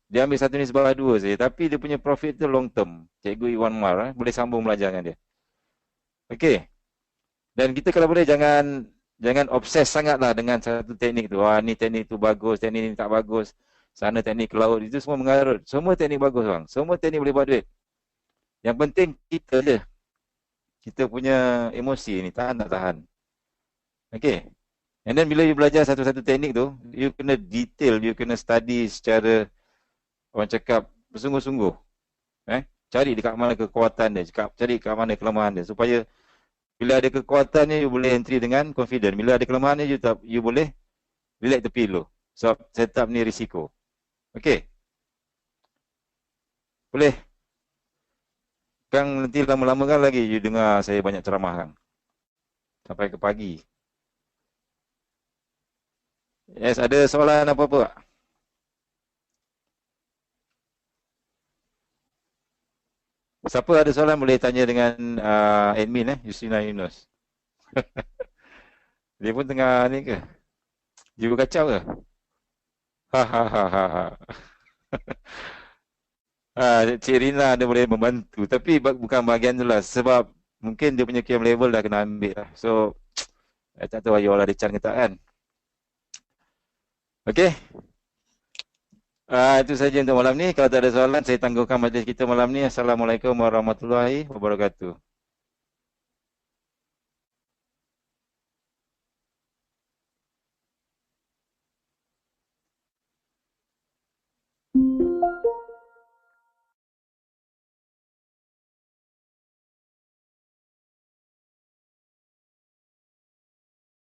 S1: Dia ambil 1:2 saja. Tapi dia punya profit tu long term. Cikgu Iwan Mar, boleh sambung belajar dengan dia. Okey. Dan kita kalau boleh jangan obses sangatlah dengan satu teknik tu. Ni teknik tu bagus, teknik ni tak bagus. Sana teknik laut, itu semua mengarut. Semua teknik bagus bang. Semua teknik boleh buat duit. Yang penting kita je. Kita punya emosi ni, tahan tak tahan. Okay. And then bila you belajar satu-satu teknik tu, you kena detail, you kena study secara, orang cakap, bersungguh-sungguh. Cari dekat mana kekuatan dia, cari dekat mana kelemahan dia. Supaya bila ada kekuatan ni, you boleh entry dengan confident. Bila ada kelemahan ni, you boleh relax tepi dulu. Sebab setup ni risiko. Okay. Boleh. Kang nanti lama-lama kan lagi you dengar saya banyak ceramah kan. Sampai ke pagi. Yes, ada soalan apa-apa? Siapa ada soalan boleh tanya dengan admin Yusrina Yunus. Dia pun tengah ni ke? Dia berkacau ke? Ha. Cik Rina dia boleh membantu. Tapi bukan bahagian tu lah. Sebab mungkin dia punya QM level dah kena ambil lah. So, saya tak tahu you all ada chance ke tak kan? Okay. Itu saja untuk malam ni. Kalau tak ada soalan, saya tangguhkan majlis kita malam ni. Assalamualaikum warahmatullahi wabarakatuh.